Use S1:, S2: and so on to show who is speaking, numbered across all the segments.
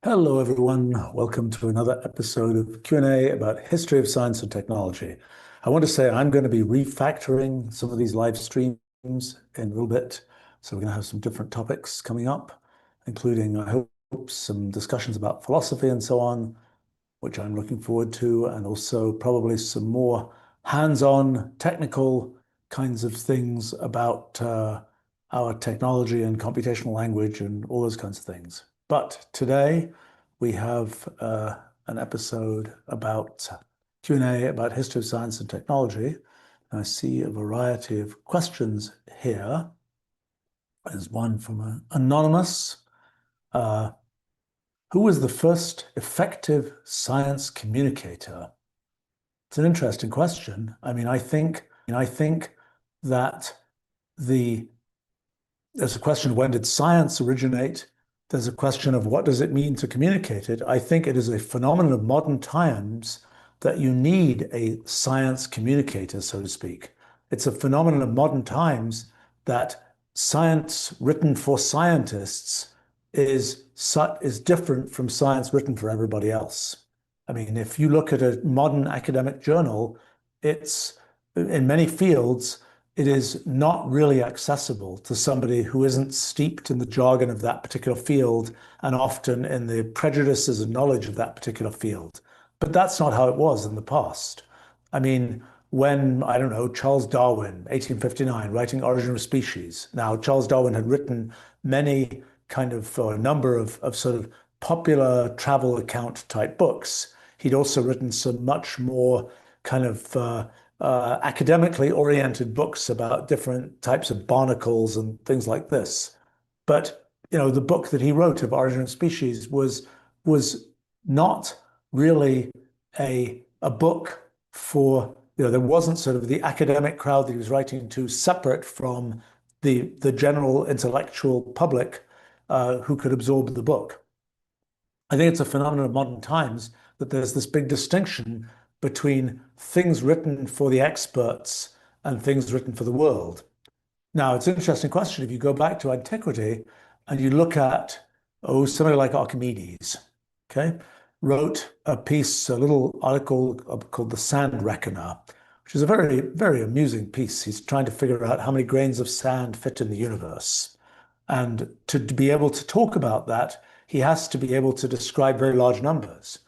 S1: Hello, everyone. Welcome to another episode of Q&A about history of science and technology. I want to say I'm going to be refactoring some of these live streams in a little bit. So we're going to have some different topics coming up, including, I hope, some discussions about philosophy and so on, which I'm looking forward to, and also probably some more hands-on technical kinds of things about our technology and computational language and all those kinds of things. But today we have an episode about Q&A about history of science and technology. And I see a variety of questions here. There's one from an anonymous. Uh, who was the first effective science communicator? It's an interesting question. I think that the there's a question of when did science originate? There's a question of what does it mean to communicate it? I think it is a phenomenon of modern times that you need a science communicator, so to speak. It's a phenomenon of modern times that science written for scientists is different from science written for everybody else. I mean, if you look at a modern academic journal, it's in many fields, it is not really accessible to somebody who isn't steeped in the jargon of that particular field and often in the prejudices and knowledge of that particular field. But that's not how it was in the past. I mean, when, I don't know, Charles Darwin, 1859, writing Origin of Species. Now, Charles Darwin had written many kind of, or a number of sort of popular travel account type books. He'd also written some much more kind of academically oriented books about different types of barnacles and things like this. But the book that he wrote of Origin of Species was not really a book for, there wasn't sort of the academic crowd that he was writing to separate from the general intellectual public who could absorb the book. I think it's a phenomenon of modern times that there's this big distinction between things written for the experts and things written for the world. Now, it's an interesting question. If you go back to antiquity and you look at, somebody like Archimedes, okay, wrote a piece, a little article called The Sand Reckoner, which is a very, very amusing piece. He's trying to figure out how many grains of sand fit in the universe. And to be able to talk about that, he has to be able to describe very large numbers.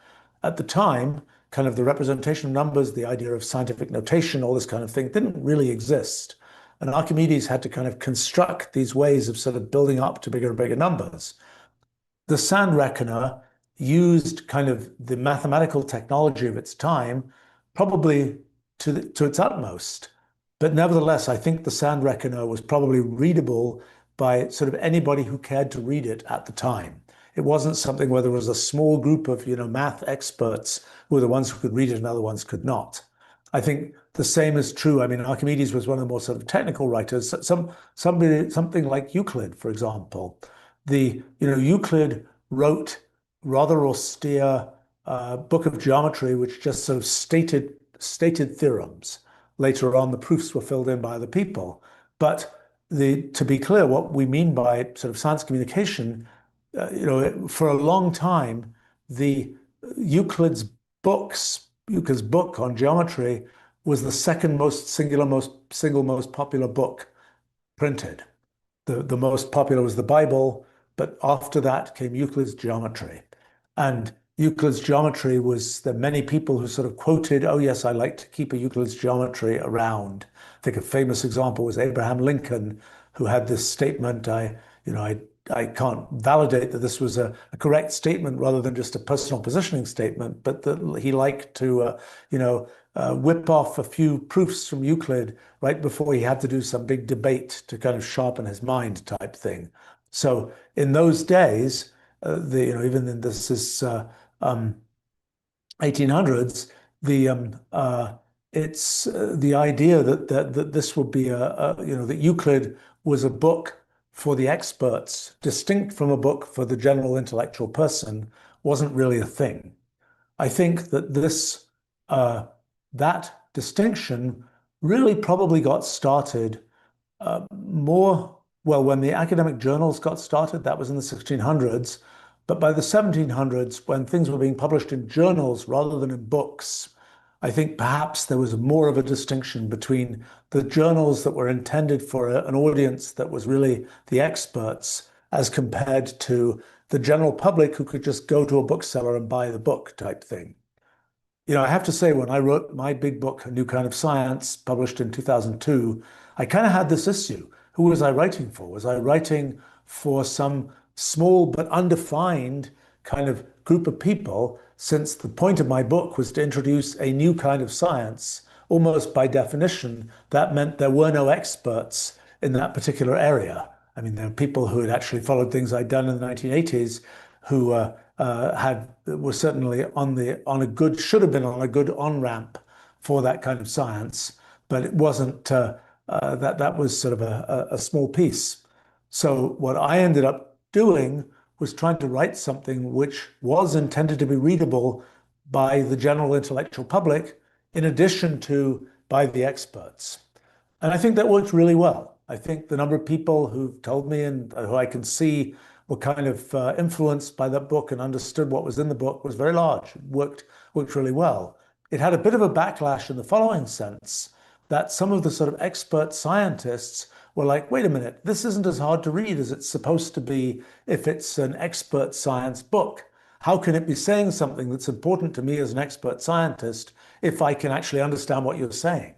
S1: At the time, kind of the representation of numbers, the idea of scientific notation, all this kind of thing didn't really exist. And Archimedes had to kind of construct these ways of sort of building up to bigger and bigger numbers. The sand reckoner used kind of the mathematical technology of its time, probably to its utmost. But nevertheless, I think the sand reckoner was probably readable by sort of anybody who cared to read it at the time. It wasn't something where there was a small group of, math experts who were the ones who could read it and other ones could not. I think the same is true. I mean, Archimedes was one of the more sort of technical writers. Something like Euclid, for example. Euclid wrote rather austere book of geometry, which just sort of stated theorems. Later on, the proofs were filled in by other people. But to be clear, what we mean by sort of science communication, for a long time, the Euclid's Euclid's book on geometry was the single most popular book printed. The most popular was the Bible, but after that came Euclid's geometry. And Euclid's geometry was there many people who sort of quoted, oh yes, I like to keep a Euclid's geometry around. I think a famous example was Abraham Lincoln, who had this statement, I can't validate that this was a correct statement rather than just a personal positioning statement, but that he liked to, whip off a few proofs from Euclid right before he had to do some big debate to kind of sharpen his mind type thing. So in those days, even in this is 1800s, it's the idea that this would be that Euclid was a book for the experts, distinct from a book for the general intellectual person, wasn't really a thing. I think that that distinction really probably got started when the academic journals got started. That was in the 1600s. But by the 1700s, when things were being published in journals rather than in books, I think perhaps there was more of a distinction between the journals that were intended for an audience that was really the experts as compared to the general public who could just go to a bookseller and buy the book type thing. I have to say, when I wrote my big book, A New Kind of Science, published in 2002, I kind of had this issue. Who was I writing for? Was I writing for some small but undefined kind of group of people, since the point of my book was to introduce a new kind of science? Almost by definition, that meant there were no experts in that particular area. I mean, there are people who had actually followed things I'd done in the 1980s who were certainly on a good, should have been on a good on-ramp for that kind of science, but it wasn't that was sort of a small piece. So what I ended up doing was trying to write something which was intended to be readable by the general intellectual public, in addition to by the experts. And I think that worked really well. I think the number of people who've told me and who I can see were kind of influenced by that book and understood what was in the book was very large. It worked really well. It had a bit of a backlash in the following sense, that some of the sort of expert scientists were like, wait a minute, this isn't as hard to read as it's supposed to be if it's an expert science book. How can it be saying something that's important to me as an expert scientist if I can actually understand what you're saying?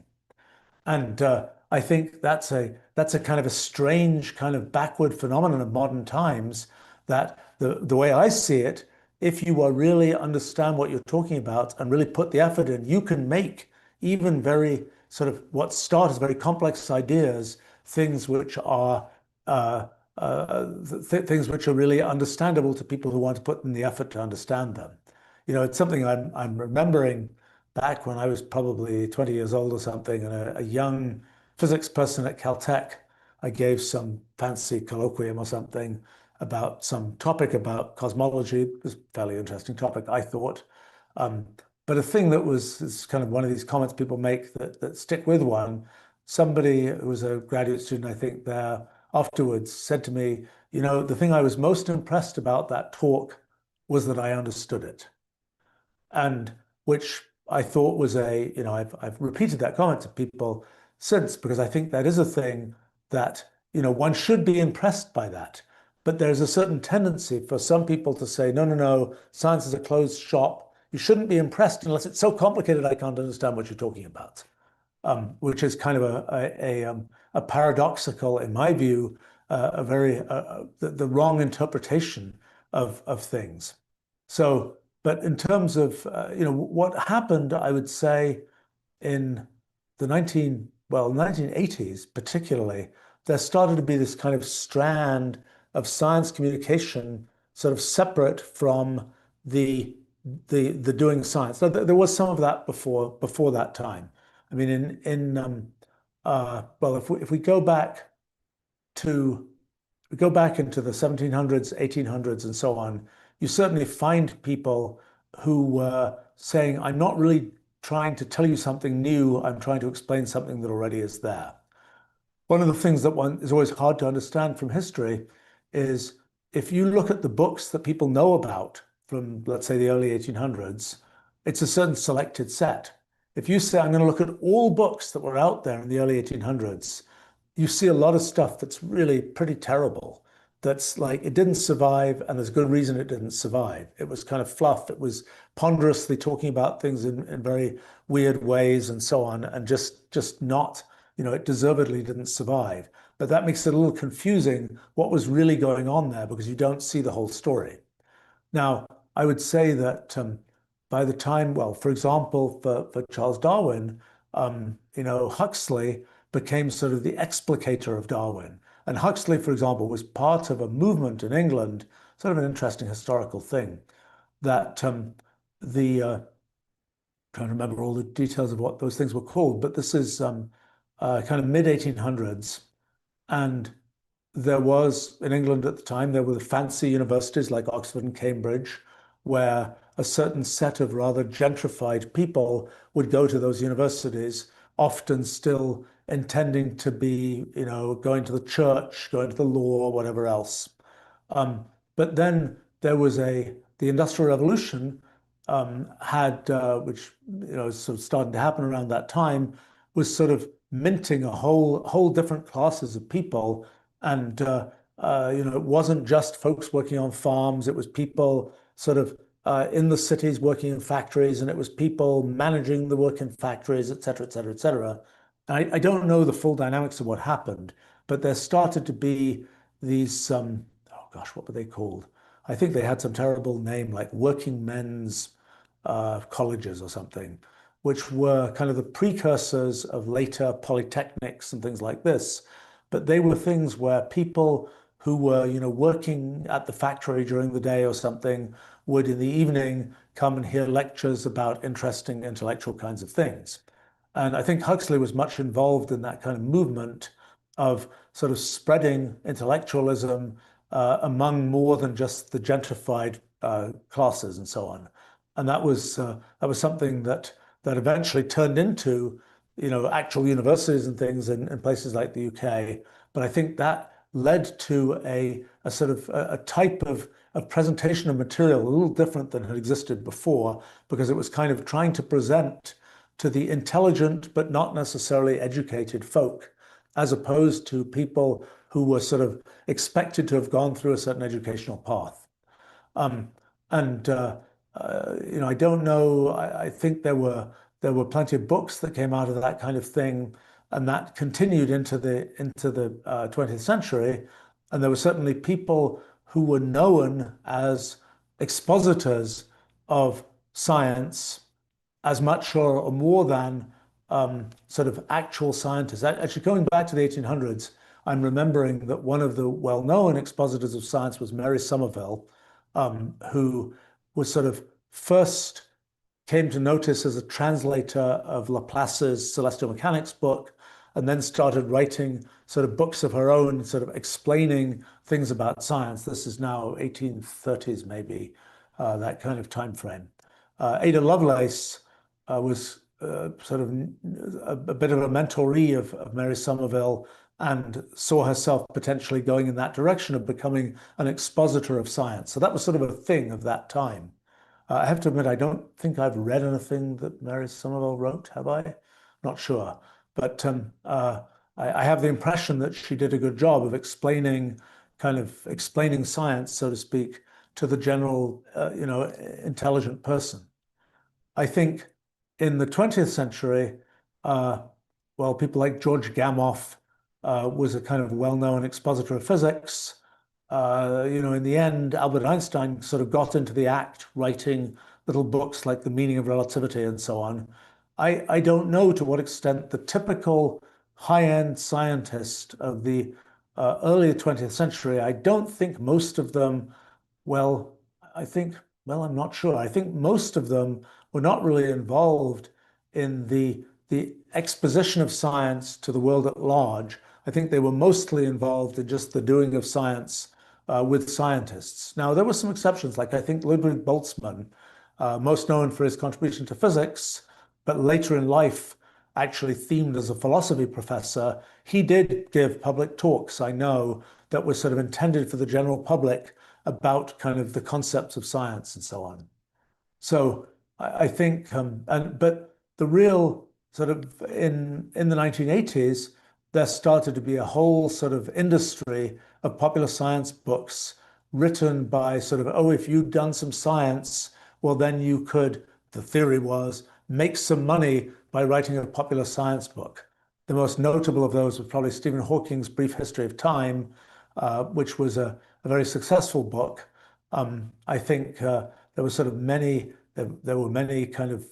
S1: And I think that's a kind of a strange kind of backward phenomenon of modern times, that the way I see it, if you are really understand what you're talking about and really put the effort in, you can make even very sort of what start as very complex ideas, things which are things which are really understandable to people who want to put in the effort to understand them. It's something I'm remembering back when I was probably 20 years old or something, and a young physics person at Caltech, I gave some fancy colloquium or something about some topic about cosmology. It was a fairly interesting topic, I thought. Um, but a thing that is kind of one of these comments people make that stick with one, somebody who was a graduate student, I think, there afterwards said to me, the thing I was most impressed about that talk was that I understood it. And which I thought was I've repeated that comment to people since, because I think that is a thing that, one should be impressed by that. But there's a certain tendency for some people to say, no, no, no, science is a closed shop. You shouldn't be impressed unless it's so complicated I can't understand what you're talking about, which is kind of a paradoxical, in my view, a very the wrong interpretation of things. So, but in terms of what happened, I would say in the 1980s, particularly, there started to be this kind of strand of science communication, sort of separate from the the doing science. So there was some of that before that time. I mean, well, if we go back to we go back into the 1700s, 1800s, and so on, you certainly find people who were saying, I'm not really trying to tell you something new, I'm trying to explain something that already is there. One of the things that one is always hard to understand from history is, if you look at the books that people know about from, let's say, the early 1800s, it's a certain selected set. If you say, I'm going to look at all books that were out there in the early 1800s, you see a lot of stuff that's really pretty terrible. That's like, it didn't survive, and there's good reason it didn't survive. It was kind of fluff. It was ponderously talking about things in very weird ways and so on, and just not, it deservedly didn't survive. But that makes it a little confusing what was really going on there, because you don't see the whole story. Now, I would say that by the time, well, for example, for Charles Darwin, Huxley became sort of the explicator of Darwin. And Huxley, for example, was part of a movement in England, sort of an interesting historical thing, that trying to remember all the details of what those things were called, but this is kind of mid 1800s. And there was, in England at the time, there were fancy universities like Oxford and Cambridge, where a certain set of rather gentrified people would go to those universities, often still intending to be, going to the church, going to the law, whatever else. But then there was the Industrial Revolution had, which sort of started to happen around that time, was sort of minting a whole different classes of people, and it wasn't just folks working on farms; it was people sort of in the cities working in factories, and it was people managing the work in factories, et cetera, et cetera, et cetera. I don't know the full dynamics of what happened, but there started to be these, oh gosh, what were they called? I think they had some terrible name like working men's colleges or something, which were kind of the precursors of later polytechnics and things like this. But they were things where people who were, working at the factory during the day or something would in the evening come and hear lectures about interesting intellectual kinds of things. And I think Huxley was much involved in that kind of movement of sort of spreading intellectualism among more than just the gentrified classes and so on. And that was something that eventually turned into, actual universities and things in places like the UK. But I think that led to a sort of a type of presentation of material a little different than had existed before, because it was kind of trying to present to the intelligent but not necessarily educated folk, as opposed to people who were sort of expected to have gone through a certain educational path. Um, and I don't know. I think there were plenty of books that came out of that kind of thing, and that continued into the 20th century. And there were certainly people who were known as expositors of science as much or more than sort of actual scientists. Actually, going back to the 1800s, I'm remembering that one of the well-known expositors of science was Mary Somerville, who was sort of first came to notice as a translator of Laplace's Celestial Mechanics book, and then started writing sort of books of her own, sort of explaining things about science. This is now 1830s, maybe, that kind of time frame. Ada Lovelace was sort of a bit of a mentoree of Mary Somerville, and saw herself potentially going in that direction of becoming an expositor of science. So that was sort of a thing of that time. I have to admit, I don't think I've read anything that Mary Somerville wrote, have I? Not sure. But I have the impression that she did a good job of explaining science, so to speak, to the general, intelligent person. I think in the 20th century, uh, well, people like George Gamow was a kind of well-known expositor of physics. In the end, Albert Einstein sort of got into the act writing little books like The Meaning of Relativity and so on. I don't know to what extent the typical high-end scientist of the early 20th century, I don't think most of them, well, I think, well, I'm not sure. I think most of them were not really involved in the exposition of science to the world at large. I think they were mostly involved in just the doing of science with scientists. Now, there were some exceptions, like I think Ludwig Boltzmann, most known for his contribution to physics, but later in life, actually themed as a philosophy professor. He did give public talks, I know, that were sort of intended for the general public about kind of the concepts of science and so on. So I think, but the real sort of in the 1980s, there started to be a whole sort of industry of popular science books written by sort of, oh, if you'd done some science, well, then you could, the theory was, make some money by writing a popular science book. The most notable of those was probably Stephen Hawking's Brief History of Time, which was a very successful book. I think there were sort of there were many kind of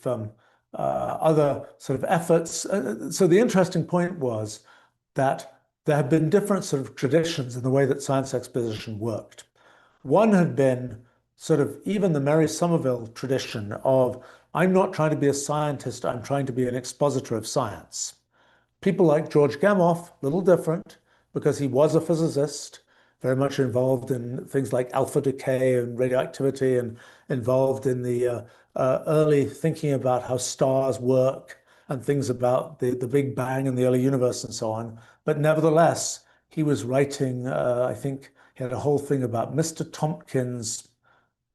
S1: other sort of efforts. So the interesting point was that there had been different sort of traditions in the way that science exposition worked. One had been sort of even the Mary Somerville tradition of, I'm not trying to be a scientist, I'm trying to be an expositor of science. People like George Gamow, a little different, because he was a physicist, very much involved in things like alpha decay and radioactivity, and involved in the early thinking about how stars work and things about the Big Bang and the early universe and so on. But nevertheless, he was writing, I think he had a whole thing about Mr. Tompkins'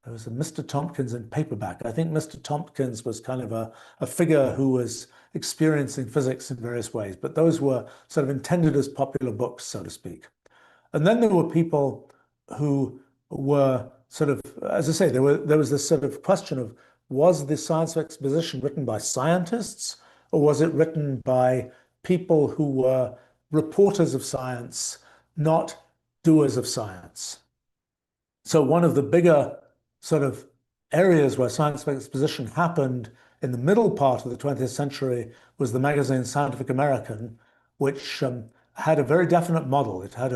S1: There was a Mr. Tompkins in paperback. I think Mr. Tompkins was kind of a figure who was experiencing physics in various ways, but those were sort of intended as popular books, so to speak. And then there were people who were sort of, as I say, there was this sort of question of, was the science exposition written by scientists, or was it written by people who were reporters of science, not doers of science? So one of the bigger sort of areas where science exposition happened in the middle part of the 20th century was the magazine Scientific American, which had a very definite model. It had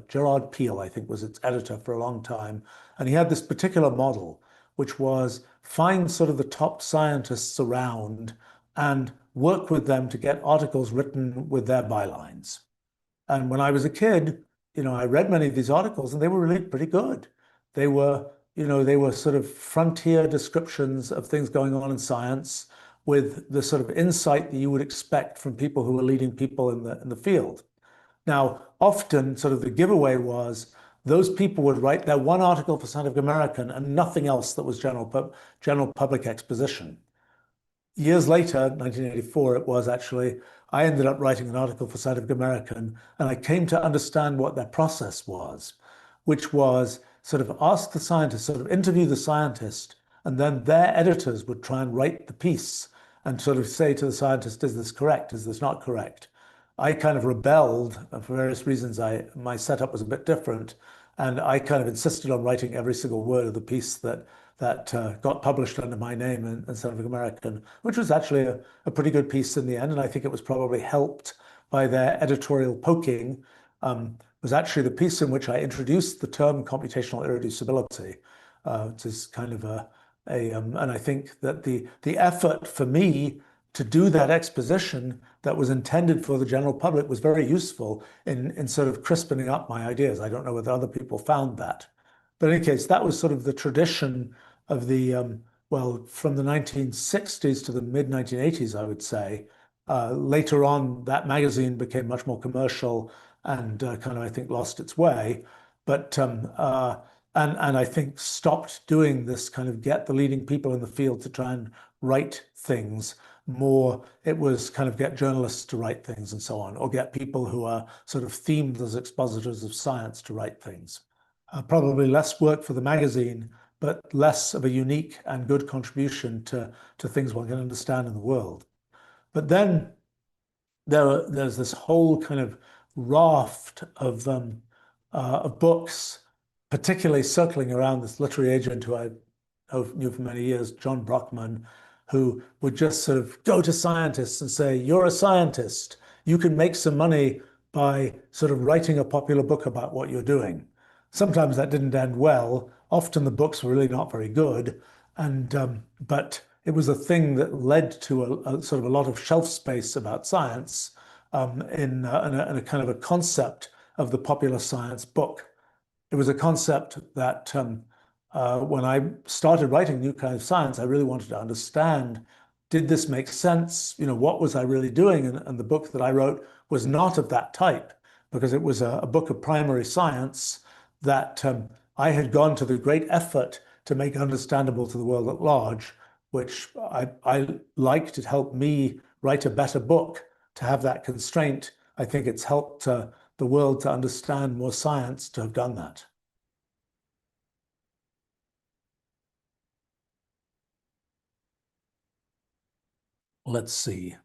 S1: Gerard Peel, I think, was its editor for a long time, and he had this particular model, which was find sort of the top scientists around and work with them to get articles written with their bylines. And when I was a kid, I read many of these articles and they were really pretty good. They were, they were sort of frontier descriptions of things going on in science with the sort of insight that you would expect from people who are leading people in the field. Now, often sort of the giveaway was those people would write their one article for Scientific American and nothing else that was general public exposition. Years later, 1984, it was actually, I ended up writing an article for Scientific American, and I came to understand what their process was, which was sort of ask the scientist, sort of interview the scientist, and then their editors would try and write the piece and sort of say to the scientist, is this correct? Is this not correct? I kind of rebelled for various reasons. My setup was a bit different, and I kind of insisted on writing every single word of the piece that got published under my name in Scientific American, which was actually a pretty good piece in the end. And I think it was probably helped by their editorial poking. Was actually the piece in which I introduced the term computational irreducibility, which is kind of and I think that the effort for me to do that exposition that was intended for the general public was very useful in sort of crispening up my ideas. I don't know whether other people found that. But in any case, that was sort of the tradition of well, from the 1960s to the mid 1980s, I would say. Later on, that magazine became much more commercial and kind of, I think, lost its way. But and I think stopped doing this kind of get the leading people in the field to try and write things more. It was kind of get journalists to write things and so on, or get people who are sort of themed as expositors of science to write things. Probably less work for the magazine, but less of a unique and good contribution to things one can understand in the world. But then there's this whole kind of raft of books, particularly circling around this literary agent who I knew for many years, John Brockman, who would just sort of go to scientists and say, you're a scientist. You can make some money by sort of writing a popular book about what you're doing. Sometimes that didn't end well. Often the books were really not very good. But it was a thing that led to a sort of a lot of shelf space about science in a kind of a concept of the popular science book. It was a concept that when I started writing new kind of science, I really wanted to understand, did this make sense? What was I really doing? And the book that I wrote was not of that type, because it was a book of primary science that I had gone to the great effort to make understandable to the world at large, which I liked. It helped me write a better book to have that constraint. I think it's helped the world to understand more science to have done that. Let's see.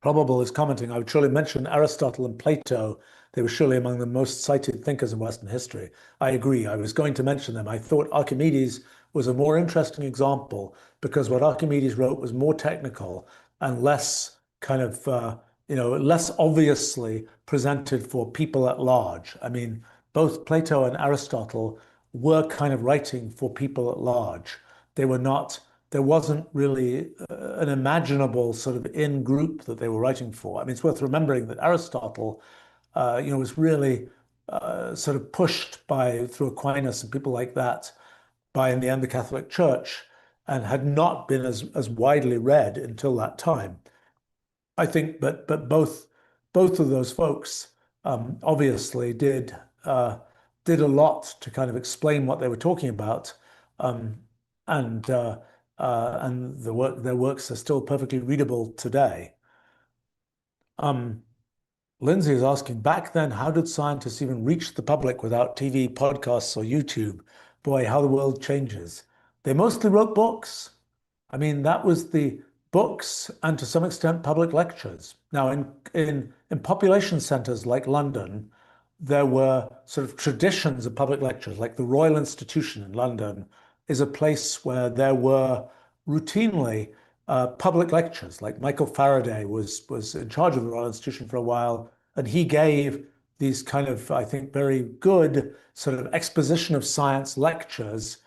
S1: Probable is commenting, I would surely mention Aristotle and Plato. They were surely among the most cited thinkers in Western history. I agree. I was going to mention them. I thought Archimedes was a more interesting example because what Archimedes wrote was more technical and less kind of, less obviously presented for people at large. I mean, both Plato and Aristotle were kind of writing for people at large. They were not there wasn't really an imaginable sort of in group that they were writing for. I mean, it's worth remembering that Aristotle, was really sort of pushed through Aquinas and people like that by, in the end, the Catholic Church, and had not been as widely read until that time. I think, but both of those folks obviously did a lot to kind of explain what they were talking about, um, and their works are still perfectly readable today. Um, Lindsay is asking, back then, how did scientists even reach the public without TV, podcasts, or YouTube? Boy, how the world changes. They mostly wrote books. I mean, that was the books and to some extent public lectures. Now, in population centers like London, there were sort of traditions of public lectures, like the Royal Institution in London is a place where there were routinely public lectures. Like Michael Faraday was in charge of the Royal Institution for a while, and he gave these kind of, I think, very good sort of exposition of science lectures,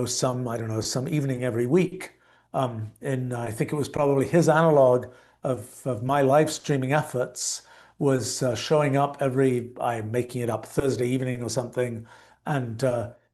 S1: some, I don't know, some evening every week. And I think it was probably his analog of my live streaming efforts was showing up every, I'm making it up, Thursday evening or something. And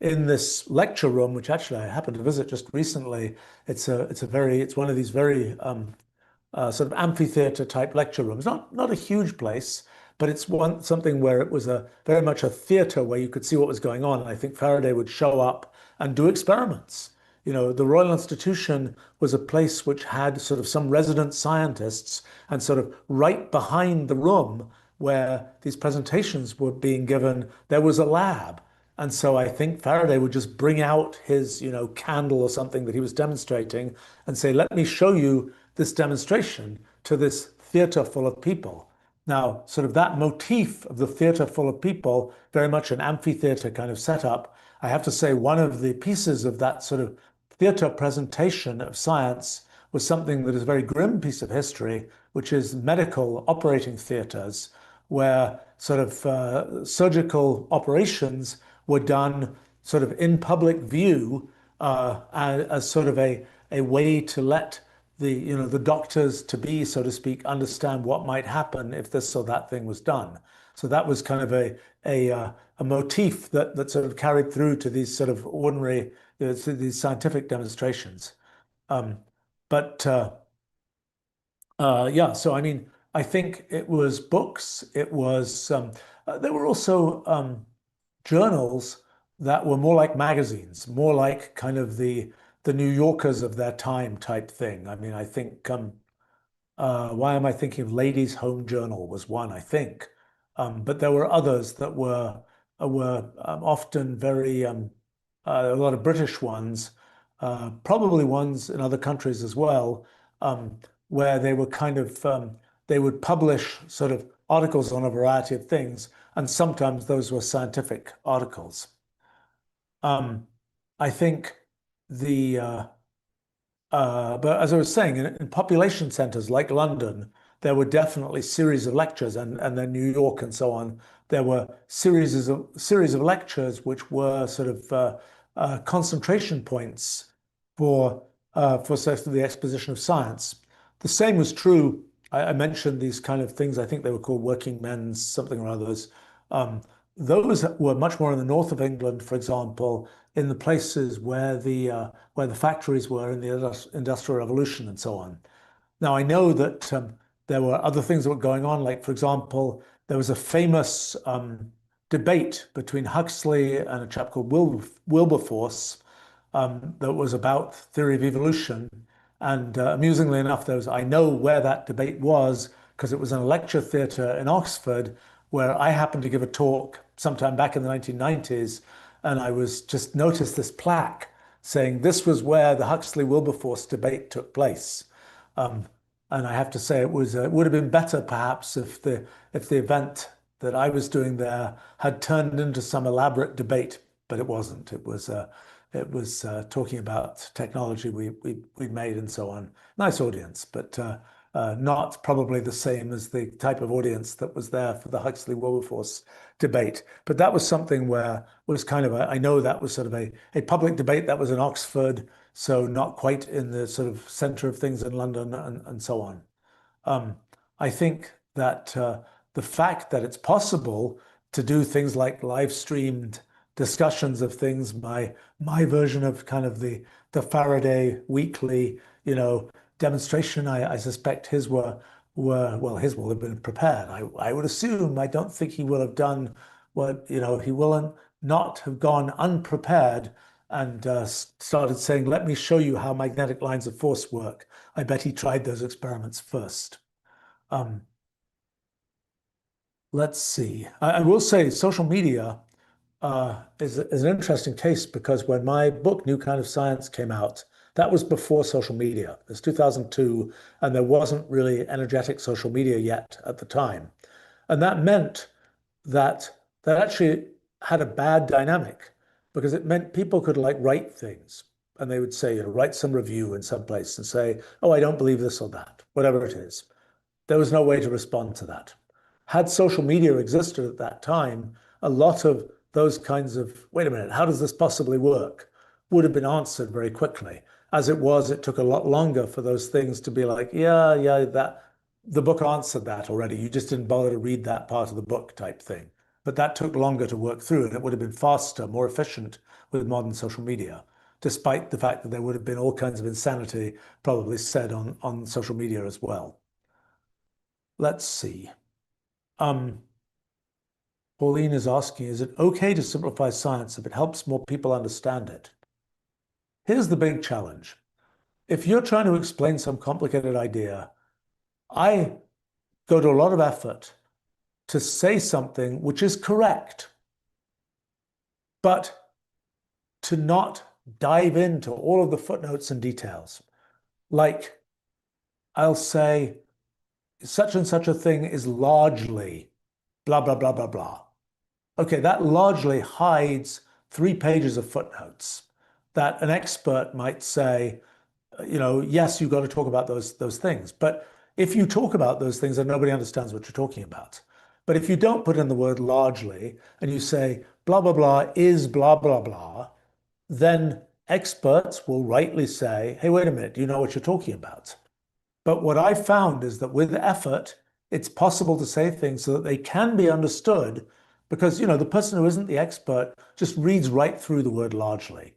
S1: in this lecture room, which actually I happened to visit just recently, it's one of these very sort of amphitheater type lecture rooms. Not a huge place, but it's something where it was a very much a theater where you could see what was going on. And I think Faraday would show up and do experiments. The Royal Institution was a place which had sort of some resident scientists, and sort of right behind the room where these presentations were being given, there was a lab. And so I think Faraday would just bring out his, candle or something that he was demonstrating and say, let me show you this demonstration to this theater full of people. Now, sort of that motif of the theater full of people, very much an amphitheater kind of setup. I have to say, one of the pieces of that sort of theater presentation of science was something that is a very grim piece of history, which is medical operating theaters, where sort of surgical operations were done sort of in public view as sort of a way to let the doctors to be, so to speak, understand what might happen if this or that thing was done. So that was kind of a motif that sort of carried through to these sort of ordinary to these scientific demonstrations. Um, but yeah, so I mean, I think it was books. It was there were also journals that were more like magazines, more like kind of the New Yorkers of their time type thing. I mean, I think why am I thinking of Ladies' Home Journal was one, I think, but there were others that were often very a lot of British ones, probably ones in other countries as well, where they were kind of they would publish sort of articles on a variety of things, and sometimes those were scientific articles. Um, I think the but as I was saying, in population centers like London, there were definitely series of lectures, and then New York and so on. There were series of lectures which were sort of concentration points for sort of the exposition of science. The same was true. I mentioned these kind of things. I think they were called working men's something or others. Um, those were much more in the north of England, for example, in the places where the factories were in the Industrial Revolution and so on. Now, I know that there were other things that were going on, like, for example, there was a famous debate between Huxley and a chap called Wilberforce that was about theory of evolution. And amusingly enough, I know where that debate was because it was in a lecture theatre in Oxford where I happened to give a talk sometime back in the 1990s. And I was just noticed this plaque saying this was where the Huxley-Wilberforce debate took place. Um, and I have to say it would have been better perhaps if the event that I was doing there had turned into some elaborate debate, but it wasn't. It was talking about technology we made and so on. Nice audience, but not probably the same as the type of audience that was there for the Huxley-Wilberforce debate. But that was something where was kind of I know that was sort of a public debate that was in Oxford, so not quite in the sort of center of things in London and so on. I think that the fact that it's possible to do things like live streamed discussions of things, my version of kind of the Faraday weekly, demonstration, I suspect his were well, his will have been prepared. I would assume, I don't think he will have done what, he will not have gone unprepared and started saying, let me show you how magnetic lines of force work. I bet he tried those experiments first. Um, let's see. I will say social media is an interesting case because when my book, New Kind of Science, came out, that was before social media. It was 2002, and there wasn't really energetic social media yet at the time. And that meant that that actually had a bad dynamic because it meant people could like write things and they would say, write some review in some place and say, oh, I don't believe this or that, whatever it is. There was no way to respond to that. Had social media existed at that time, a lot of those kinds of, wait a minute, how does this possibly work, would have been answered very quickly. As it was, it took a lot longer for those things to be like, yeah, that the book answered that already. You just didn't bother to read that part of the book type thing. But that took longer to work through, and it would have been faster, more efficient with modern social media, despite the fact that there would have been all kinds of insanity probably said on social media as well. Let's see. Um, Pauline is asking, is it okay to simplify science if it helps more people understand it? Here's the big challenge. If you're trying to explain some complicated idea, I go to a lot of effort to say something which is correct, but to not dive into all of the footnotes and details. Like I'll say, such and such a thing is largely blah, blah, blah, blah, blah. Okay, that largely hides 3 pages of footnotes that an expert might say, yes, you've got to talk about those things. But if you talk about those things, then nobody understands what you're talking about. But if you don't put in the word largely and you say blah, blah, blah is blah, blah, blah, then experts will rightly say, hey, wait a minute, do you know what you're talking about? But what I found is that with effort, it's possible to say things so that they can be understood because, the person who isn't the expert just reads right through the word largely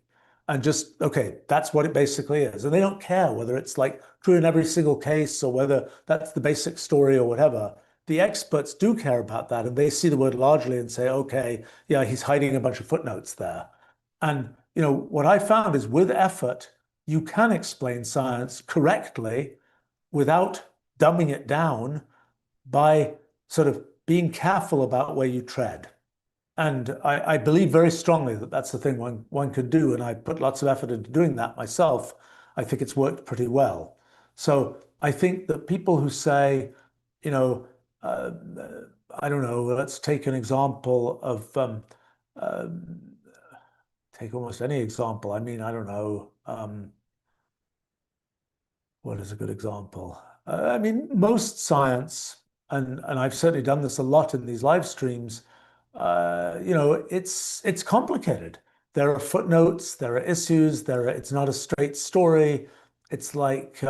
S1: and just, okay, that's what it basically is. And they don't care whether it's like true in every single case or whether that's the basic story or whatever. The experts do care about that and they see the word largely and say, okay, yeah, he's hiding a bunch of footnotes there. And, what I found is with effort, you can explain science correctly without dumbing it down by sort of being careful about where you tread. And I believe very strongly that that's the thing one can do. And I put lots of effort into doing that myself. I think it's worked pretty well. So I think that people who say, you know, uh, I don't know, let's take an example of, uh, take almost any example. I mean, I don't know. What is a good example? I mean, most science, and I've certainly done this a lot in these live streams, it's complicated. There are footnotes, there are issues, it's not a straight story. It's like,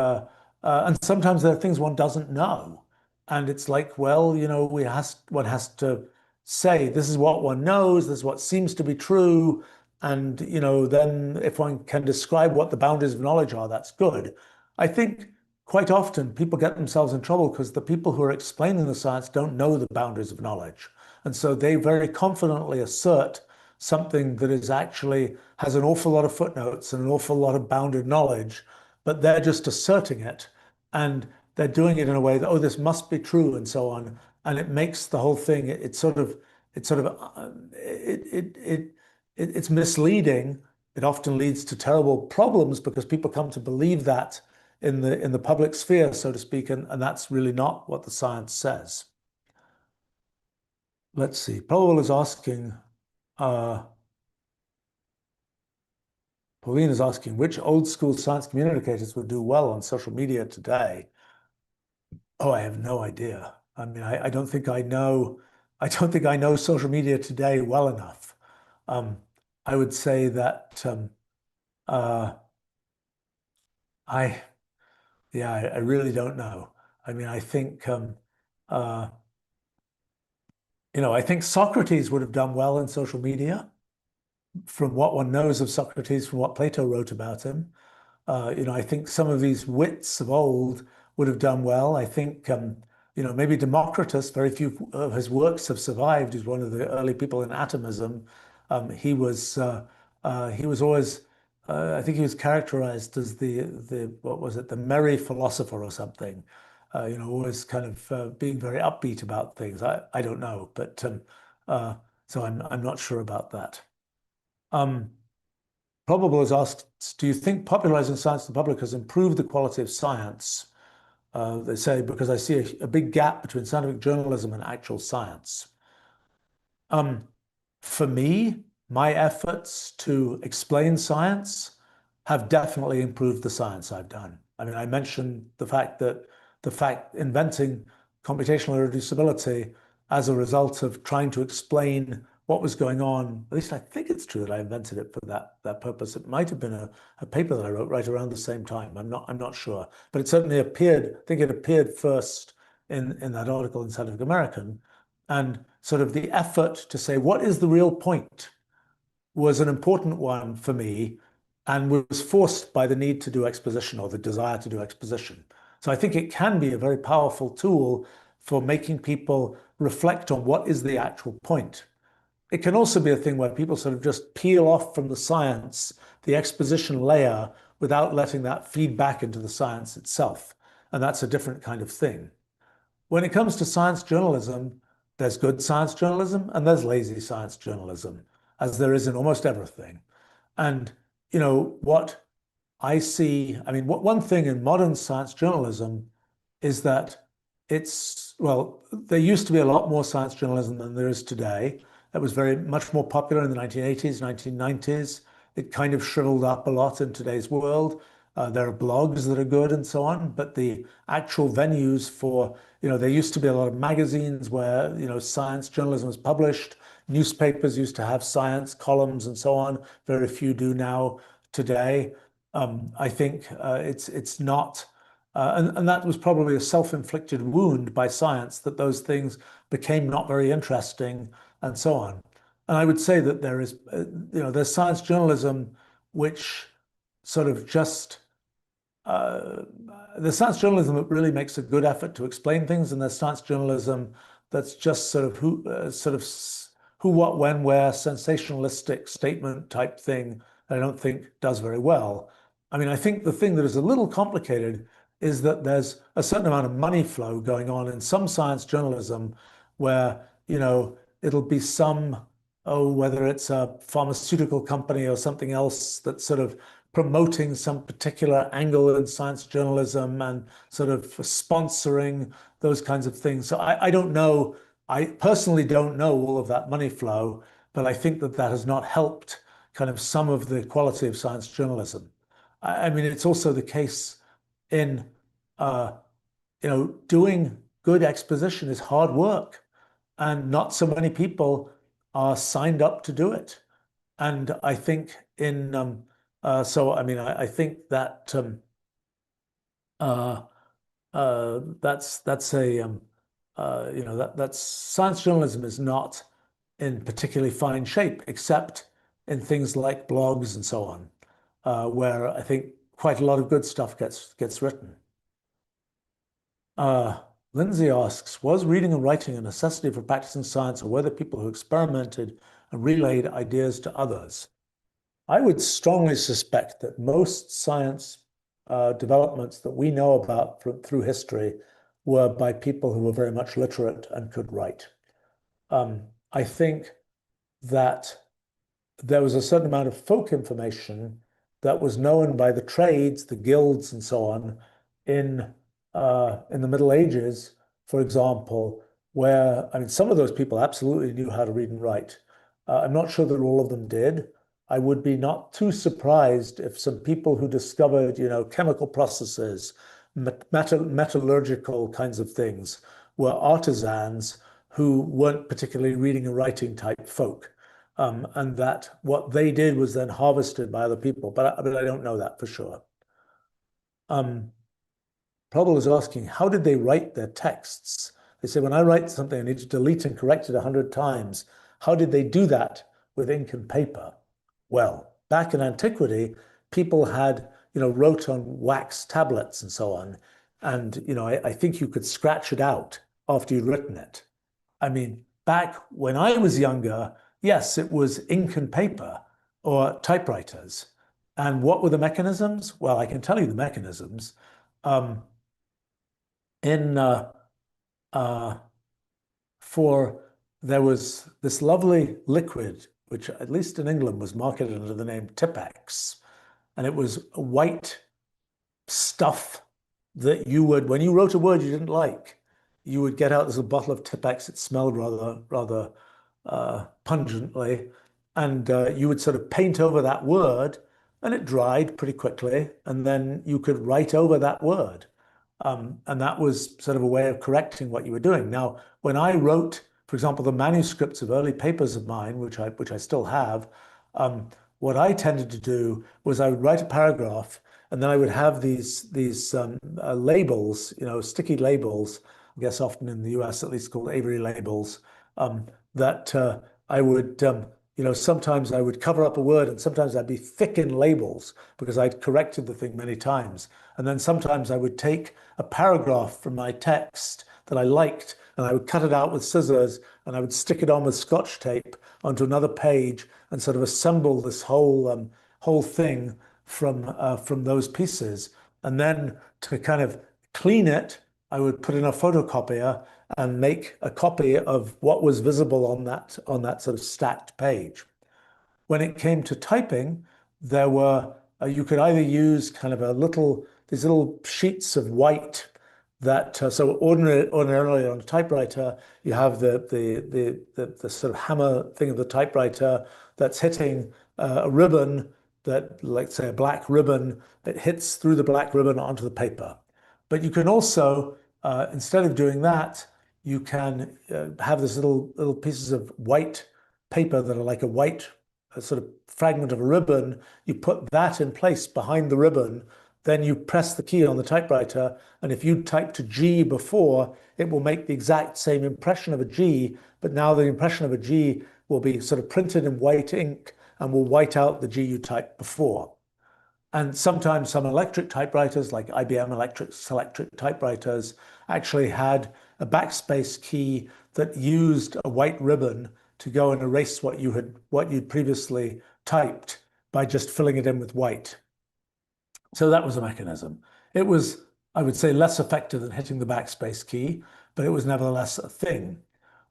S1: and sometimes there are things one doesn't know. And it's like, well, one has to say, this is what one knows, this is what seems to be true. And, then if one can describe what the boundaries of knowledge are, that's good. I think quite often people get themselves in trouble because the people who are explaining the science don't know the boundaries of knowledge. And so they very confidently assert something that is actually has an awful lot of footnotes and an awful lot of bounded knowledge, but they're just asserting it. And they're doing it in a way that, oh, this must be true and so on. And it makes the whole thing, it's misleading. It often leads to terrible problems because people come to believe that in the public sphere, so to speak, and that's really not what the science says. Let's see. Powell is asking, uh, Pauline is asking, which old school science communicators would do well on social media today? Oh, I have no idea. I mean, I don't think I know. I don't think I know social media today well enough. Um, I would say that uh, I, yeah, I really don't know. I mean, uh, I think Socrates would have done well in social media from what one knows of Socrates, from what Plato wrote about him. I think some of these wits of old would have done well. I think, maybe Democritus, very few of his works have survived. He's one of the early people in atomism. He was always, I think he was characterized as what was it, the merry philosopher or something. Always kind of being very upbeat about things. I don't know, but uh, so I'm not sure about that. Um, Probable has asked, do you think popularizing science to the public has improved the quality of science? They say, because I see a big gap between scientific journalism and actual science. Um, for me, my efforts to explain science have definitely improved the science I've done. I mean, I mentioned the fact inventing computational irreducibility as a result of trying to explain what was going on. At least I think it's true that I invented it for that purpose. It might have been a paper that I wrote right around the same time. I'm not sure, but it certainly appeared. I think it appeared first in that article in Scientific American, and sort of the effort to say what is the real point was an important one for me, and was forced by the need to do exposition or the desire to do exposition. So I think it can be a very powerful tool for making people reflect on what is the actual point. It can also be a thing where people sort of just peel off from the science, the exposition layer, without letting that feed back into the science itself. And that's a different kind of thing. When it comes to science journalism, there's good science journalism and there's lazy science journalism, as there is in almost everything. And, what I see, I mean, one thing in modern science journalism is that well, there used to be a lot more science journalism than there is today. That was very much more popular in the 1980s, 1990s. It kind of shriveled up a lot in today's world. There are blogs that are good and so on, but the actual venues for, there used to be a lot of magazines where, science journalism was published. Newspapers used to have science columns and so on. Very few do now today. I think it's not, and that was probably a self-inflicted wound by science, that those things became not very interesting and so on. And I would say that there's science journalism which sort of just uh, the science journalism that really makes a good effort to explain things, and there's science journalism that's just sort of who, what, when, where, sensationalistic statement type thing that I don't think does very well. I mean, I think the thing that is a little complicated is that there's a certain amount of money flow going on in some science journalism where, it'll be whether it's a pharmaceutical company or something else that's sort of promoting some particular angle in science journalism and sort of sponsoring those kinds of things. So I don't know. I personally don't know all of that money flow, but I think that has not helped kind of some of the quality of science journalism. I mean, it's also the case in, uh, doing good exposition is hard work, and not so many people are signed up to do it. And I think so I mean, I think that uh, that's a that's science journalism is not in particularly fine shape, except in things like blogs and so on, where I think quite a lot of good stuff gets written. Uh, Lindsay asks, was reading and writing a necessity for practicing science, or were there people who experimented and relayed ideas to others? I would strongly suspect that most science developments that we know about through history were by people who were very much literate and could write. I think that there was a certain amount of folk information that was known by the trades, the guilds, and so on in the Middle Ages, for example, where I mean some of those people absolutely knew how to read and write. I'm not sure that all of them did. I would be not too surprised if some people who discovered, chemical processes, metallurgical kinds of things, were artisans who weren't particularly reading and writing type folk, and that what they did was then harvested by other people. But I don't know that for sure. Um, Prabal is asking, how did they write their texts? They say, when I write something, I need to delete and correct it 100 times. How did they do that with ink and paper? Well, back in antiquity, people had, wrote on wax tablets and so on. And, I think you could scratch it out after you'd written it. I mean, back when I was younger, yes, it was ink and paper or typewriters. And what were the mechanisms? Well, I can tell you the mechanisms. Um, in uh, for There was this lovely liquid, which at least in England was marketed under the name Tipex, and it was a white stuff that you would, when you wrote a word you didn't like, you would get out this little bottle of Tipex. It smelled rather pungently, and you would sort of paint over that word, and it dried pretty quickly, and then you could write over that word. And that was sort of a way of correcting what you were doing. Now, when I wrote, for example, the manuscripts of early papers of mine, which I still have, um, what I tended to do was I would write a paragraph, and then I would have these labels, sticky labels, I guess often in the US at least called Avery labels, that I would, sometimes I would cover up a word, and sometimes I'd be thick in labels because I'd corrected the thing many times. And then sometimes I would take a paragraph from my text that I liked, and I would cut it out with scissors, and I would stick it on with Scotch tape onto another page, and sort of assemble this whole thing from those pieces. And then to kind of clean it, I would put in a photocopier and make a copy of what was visible on that sort of stacked page. When it came to typing, there were you could either use kind of these little sheets of white that so ordinarily on a typewriter you have the sort of hammer thing of the typewriter that's hitting a ribbon that, like say a black ribbon, that hits through the black ribbon onto the paper. But you can also, instead of doing that, you can have this little pieces of white paper that are like a sort of fragment of a ribbon. You put that in place behind the ribbon, then you press the key on the typewriter, and if you typed a G before, it will make the exact same impression of a G, but now the impression of a G will be sort of printed in white ink and will white out the G you typed before. And sometimes some electric typewriters, like IBM electric typewriters, actually had a backspace key that used a white ribbon to go and erase what you'd previously typed by just filling it in with white. So that was a mechanism. It was, I would say, less effective than hitting the backspace key, but it was nevertheless a thing.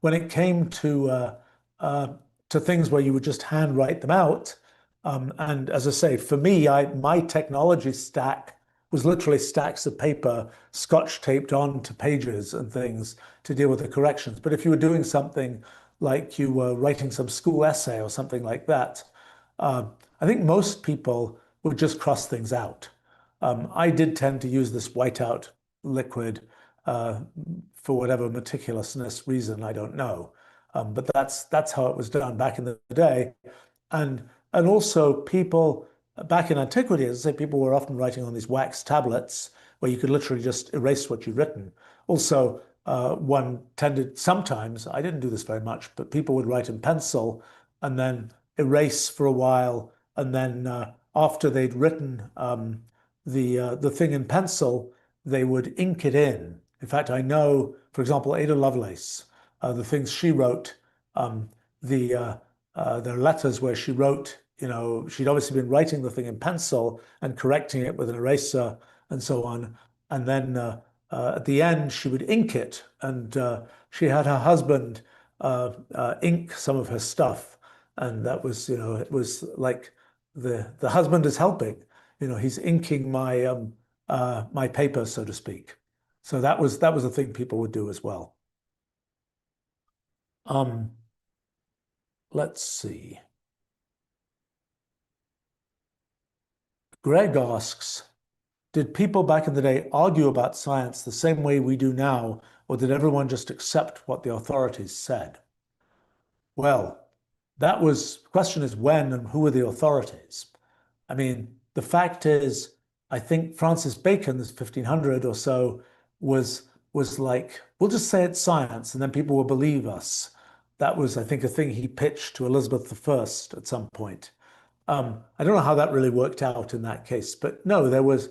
S1: When it came uh, to things where you would just handwrite them out, and as I say, for me, my technology stack was literally stacks of paper scotch taped onto pages and things to deal with the corrections. But if you were doing something like you were writing some school essay or something like that, uh, I think most people would just cross things out. I did tend to use this whiteout liquid uh, for whatever meticulousness reason, I don't know. But that's how it was done back in the day. And also people back in antiquity, as I say, people were often writing on these wax tablets where you could literally just erase what you'd written. Also, one tended sometimes, I didn't do this very much, but people would write in pencil and then erase for a while, and then after they'd written the thing in pencil, they would ink it in. In fact, I know, for example, Ada Lovelace, the things she wrote, um, the there are letters where she wrote, she'd obviously been writing the thing in pencil and correcting it with an eraser and so on. And then at the end, she would ink it. And she had her husband ink some of her stuff. And that was, it was like the husband is helping. He's inking my paper, so to speak. So that was a thing people would do as well. Um, let's see. Greg asks, did people back in the day argue about science the same way we do now, or did everyone just accept what the authorities said? Well, the question is when and who are the authorities? I mean, the fact is, I think Francis Bacon, this 1500 or so, was like, we'll just say it's science, and then people will believe us. That was, I think, a thing he pitched to Elizabeth I at some point. I don't know how that really worked out in that case, but no, there was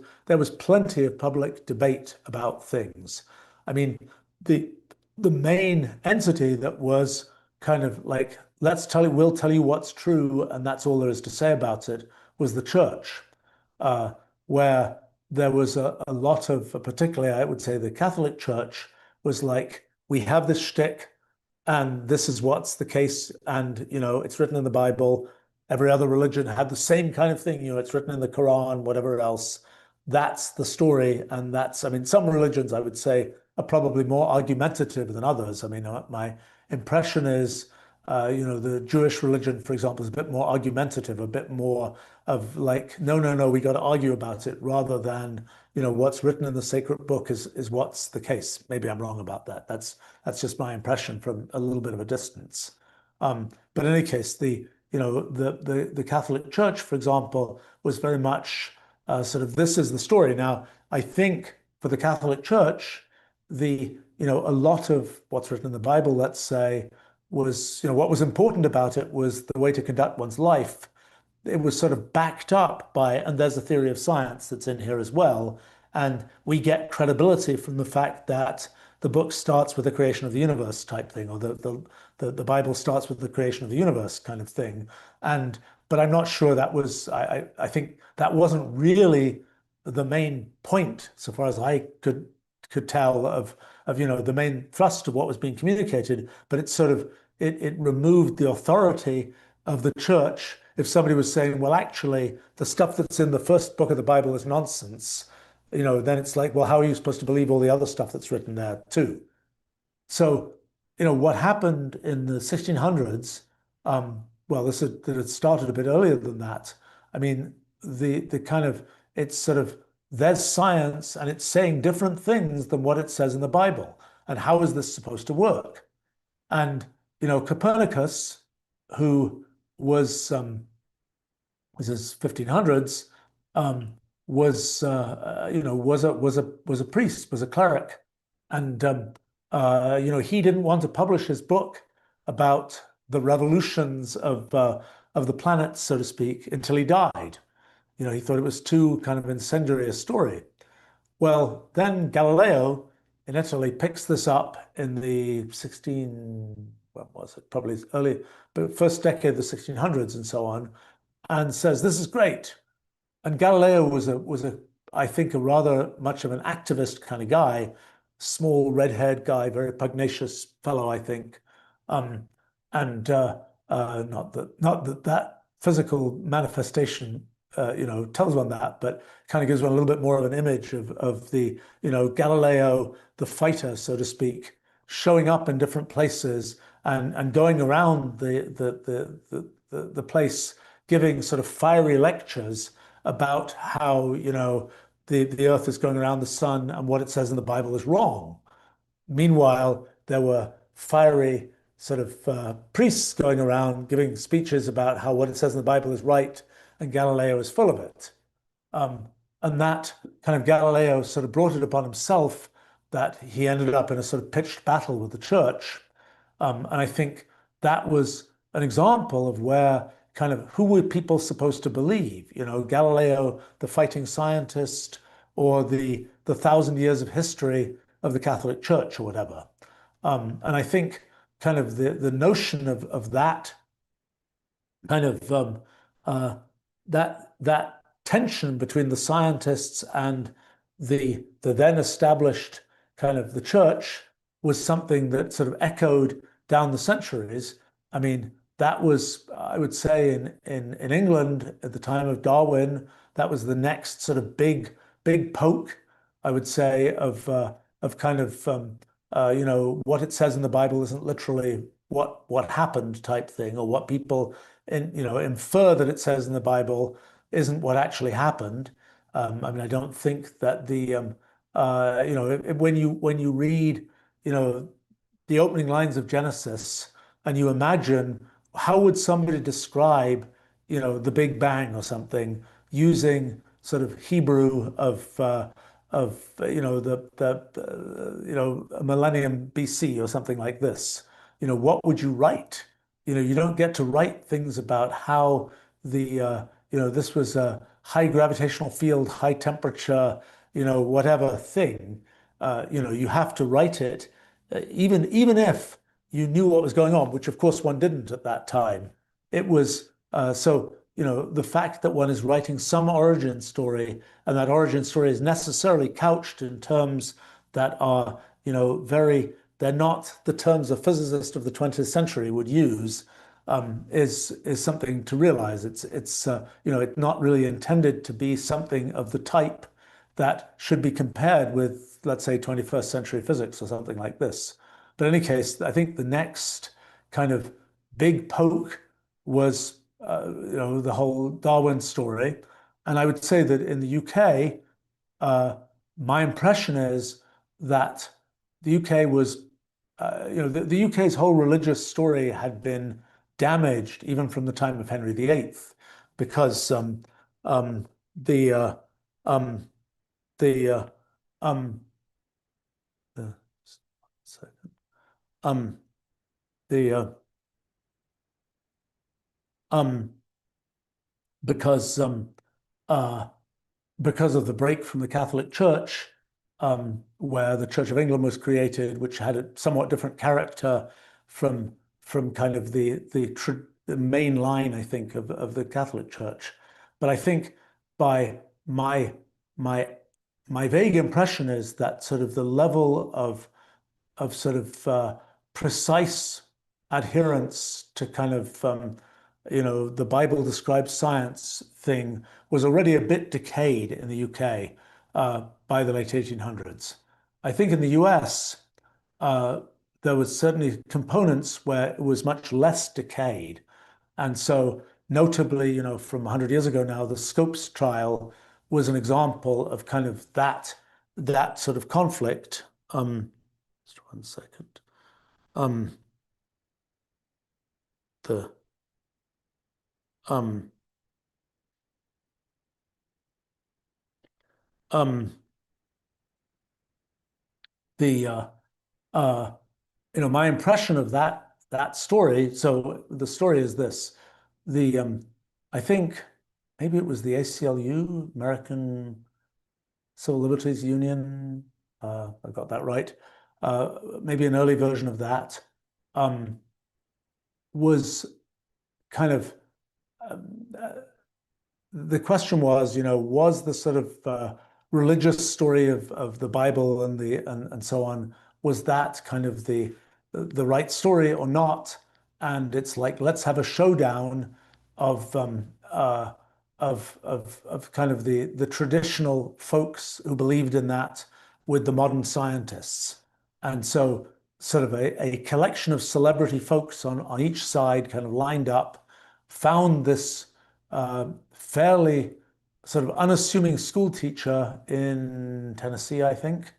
S1: plenty of public debate about things. I mean, the the main entity that was kind of like, we'll tell you what's true, and that's all there is to say about it, was the church, uh, where there was a lot of, particularly, I would say, the Catholic Church was like, we have this shtick, and this is what's the case, and it's written in the Bible. Every other religion had the same kind of thing, it's written in the Quran, whatever else. That's the story, and I mean, some religions I would say are probably more argumentative than others. I mean, my impression is, the Jewish religion, for example, is a bit more argumentative, a bit more of like, no, no, no, we got to argue about it, rather than, what's written in the sacred book is what's the case. Maybe I'm wrong about that. That's just my impression from a little bit of a distance. But in any case, the Catholic Church, for example, was very much sort of, this is the story. Now, I think for the Catholic Church, a lot of what's written in the Bible, let's say, was, what was important about it was the way to conduct one's life. It was sort of backed up by, and there's a theory of science that's in here as well. And we get credibility from the fact that the book starts with the creation of the universe type thing, or the Bible starts with the creation of the universe kind of thing. But I'm not sure that was, I think that wasn't really the main point, so far as I could tell, of the main thrust of what was being communicated. But it removed the authority of the church if somebody was saying, well, actually, the stuff that's in the first book of the Bible is nonsense. Then it's like, well, how are you supposed to believe all the other stuff that's written there too? So, what happened in the 1600s, well, it had started a bit earlier than that. I mean, the kind of, it's sort of, there's science and it's saying different things than what it says in the Bible. And how is this supposed to work? And, Copernicus, who was, this is 1500s, was a priest, was a cleric, and he didn't want to publish his book about the revolutions of the planet, so to speak, until he died. He thought it was too kind of incendiary a story. Well, then Galileo in Italy picks this up in the 16, what was it? Probably early, but first decade of the 1600s and so on, and says, this is great. And Galileo was I think, a rather much of an activist kind of guy, small red-haired guy, very pugnacious fellow, I think. Um, and not that physical manifestation, tells one that, but kind of gives one a little bit more of an image of the, Galileo, the fighter, so to speak, showing up in different places and going around the place, giving sort of fiery lectures about how, the earth is going around the sun and what it says in the Bible is wrong. Meanwhile, there were fiery sort of priests going around giving speeches about how what it says in the Bible is right, and Galileo is full of it. And that kind of, Galileo sort of brought it upon himself that he ended up in a sort of pitched battle with the church. And I think that was an example of where kind of, who were people supposed to believe? Galileo, the fighting scientist, or the thousand years of history of the Catholic Church or whatever. And I think kind of the notion of that kind of that tension between the scientists and the then established kind of the church was something that sort of echoed down the centuries. I mean, that was, I would say, in England at the time of Darwin, that was the next sort of big poke, I would say, of kind of what it says in the Bible isn't literally what happened type thing, or what people infer that it says in the Bible isn't what actually happened. I mean, I don't think that when you read, the opening lines of Genesis, and you imagine, how would somebody describe, the Big Bang or something, using sort of Hebrew of a millennium BC or something like this. What would you write? You don't get to write things about how this was a high gravitational field, high temperature, whatever thing. You have to write it, even if you knew what was going on, which of course one didn't at that time. It was so, the fact that one is writing some origin story, and that origin story is necessarily couched in terms that are, they're not the terms a physicist of the 20th century would use, is something to realize. It's not really intended to be something of the type that should be compared with, let's say, 21st century physics or something like this. But in any case, I think the next kind of big poke was, the whole Darwin story. And I would say that in the UK, my impression is that the UK was, the UK's whole religious story had been damaged even from the time of Henry VIII, because um, the uh, um, the uh, um, the um, the um, because uh, because of the break from the Catholic Church, where the Church of England was created, which had a somewhat different character from kind of the main line, I think, of the Catholic Church. But I think by my my my vague impression is that sort of the level of sort of precise adherence to kind of the Bible describes science thing was already a bit decayed in the UK by the late 1800s. I think in the US uh, there was certainly components where it was much less decayed, and so notably, from 100 years ago now, the Scopes trial was an example of kind of that sort of conflict. Just one second. Um, the um, um, the uh, my impression of that story. So the story is this: the I think maybe it was the ACLU, American Civil Liberties Union. I got that right. Maybe an early version of that um, was kind of the question was, was the sort of religious story of the Bible and so on, was that kind of the right story or not? And it's like, let's have a showdown of of kind of the traditional folks who believed in that with the modern scientists. And so sort of a collection of celebrity folks on each side kind of lined up, found this fairly sort of unassuming school teacher in Tennessee, I think,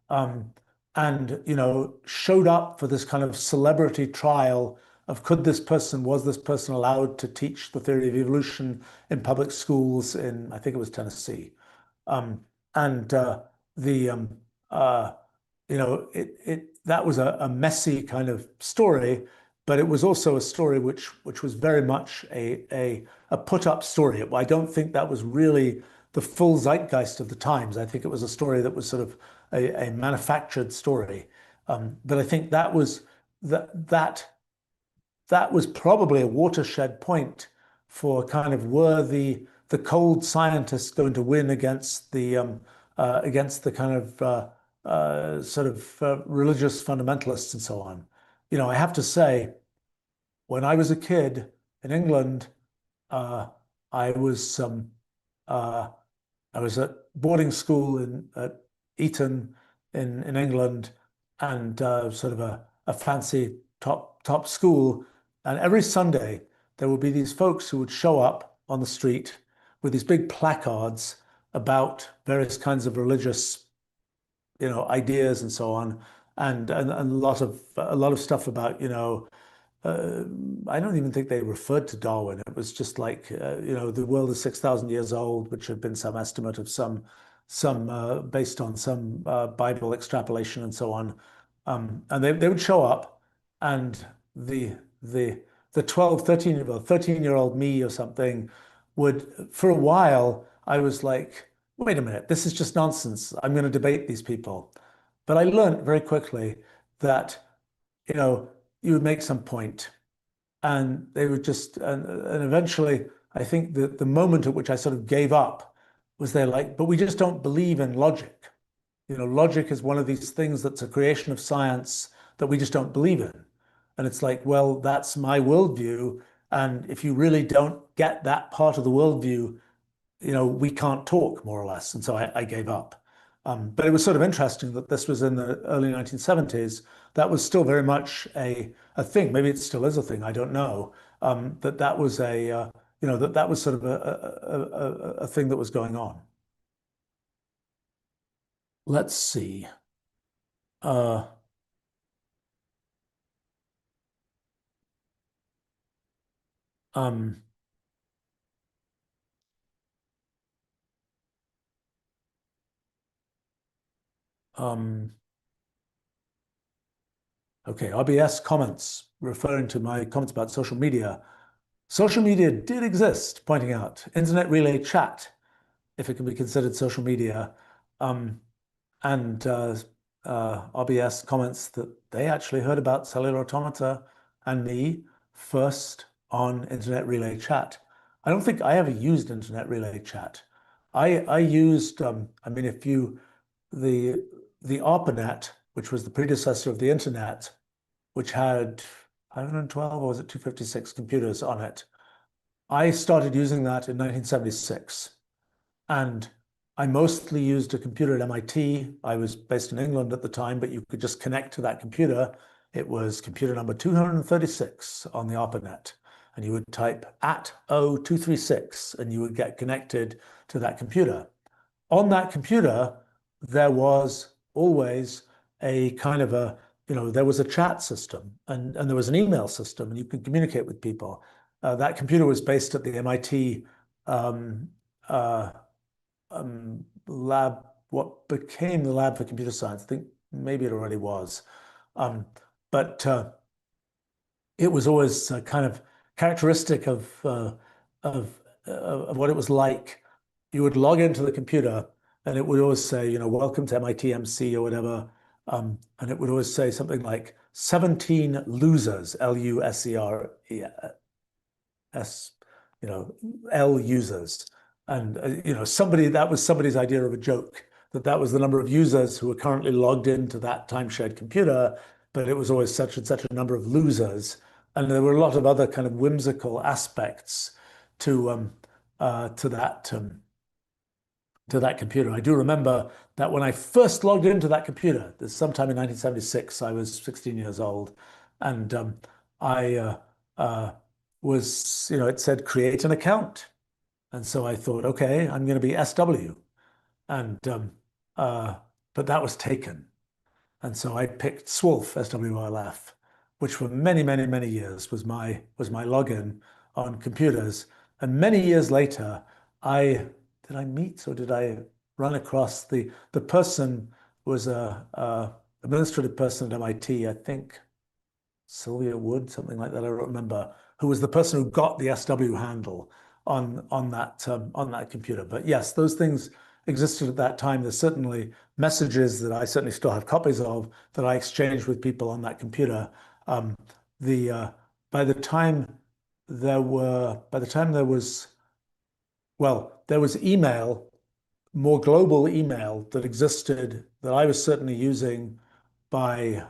S1: um, and showed up for this kind of celebrity trial of was this person allowed to teach the theory of evolution in public schools in, I think it was Tennessee. Um, and the uh, that was a messy kind of story, but it was also a story which was very much a put up story. I don't think that was really the full zeitgeist of the times. I think it was a story that was sort of a manufactured story. But I think that that was probably a watershed point for kind of, were the cold scientists going to win against the kind of sort of religious fundamentalists and so on. I have to say, when I was a kid in England, uh, I was uh, I was at boarding school at Eton in England, and sort of a fancy top school. And every Sunday there would be these folks who would show up on the street with these big placards about various kinds of religious, ideas and so on, and a lot of stuff about, uh, I don't even think they referred to Darwin. It was just like, the world is 6,000 years old, which had been some estimate of some based on some Bible extrapolation and so on. And they would show up, and the the the 12, 13, well, 13-year-old me or something would, for a while, I was like, wait a minute, this is just nonsense. I'm going to debate these people. But I learned very quickly that, you know, you would make some point and they would just, and eventually, I think the moment at which I sort of gave up was they're like, but we just don't believe in logic. You know, logic is one of these things that's a creation of science that we just don't believe in. And it's like, well, that's my worldview. And if you really don't get that part of the worldview, you know, we can't talk more or less. And so I gave up. But it was sort of interesting that this was in the early 1970s. That was still very much a thing. Maybe it still is a thing. I don't know. That was you know, that was sort of a thing that was going on. Let's see. Uh, um, um, okay, RBS comments referring to my comments about social media. Social media did exist, pointing out internet relay chat, if it can be considered social media. Um, and RBS comments that they actually heard about Cellular Automata and me first on internet relay chat. I don't think I ever used internet relay chat. I used, I mean, if you, the, the ARPANET, which was the predecessor of the internet, which had 512 or was it 256 computers on it. I started using that in 1976. And I mostly used a computer at MIT. I was based in England at the time, but you could just connect to that computer. It was computer number 236 on the ARPANET. And you would type at 0236 and you would get connected to that computer. On that computer, there was always a kind of a, you know, there was a chat system and there was an email system and you could communicate with people. That computer was based at the MIT um, uh, lab, what became the Lab for Computer Science. I think maybe it already was. Um, but it was always kind of characteristic of of what it was like. You would log into the computer, and it would always say, you know, welcome to MIT MC or whatever, and it would always say something like 17 losers, LUSERS, you know, L users. And, you know, somebody, that was somebody's idea of a joke, that that was the number of users who were currently logged into that time shared computer, but it was always such and such a number of losers. And there were a lot of other kind of whimsical aspects to to that computer. I do remember that when I first logged into that computer, this sometime in 1976, I was 16 years old, and I uh, was, you know, it said create an account. And so I thought, okay, I'm going to be SW. And uh, but that was taken. And so I picked Swolf, SWOLF, which for many, many, many years was my login on computers. And many years later, I did I meet or did I run across the person was a administrative person at MIT, I think Sylvia Wood, something like that. I don't remember who was the person who got the SW handle on that computer. But yes, those things existed at that time. There's certainly messages that I certainly still have copies of that I exchanged with people on that computer. Um, the by the time by the time there was there was email, more global email that existed that I was certainly using by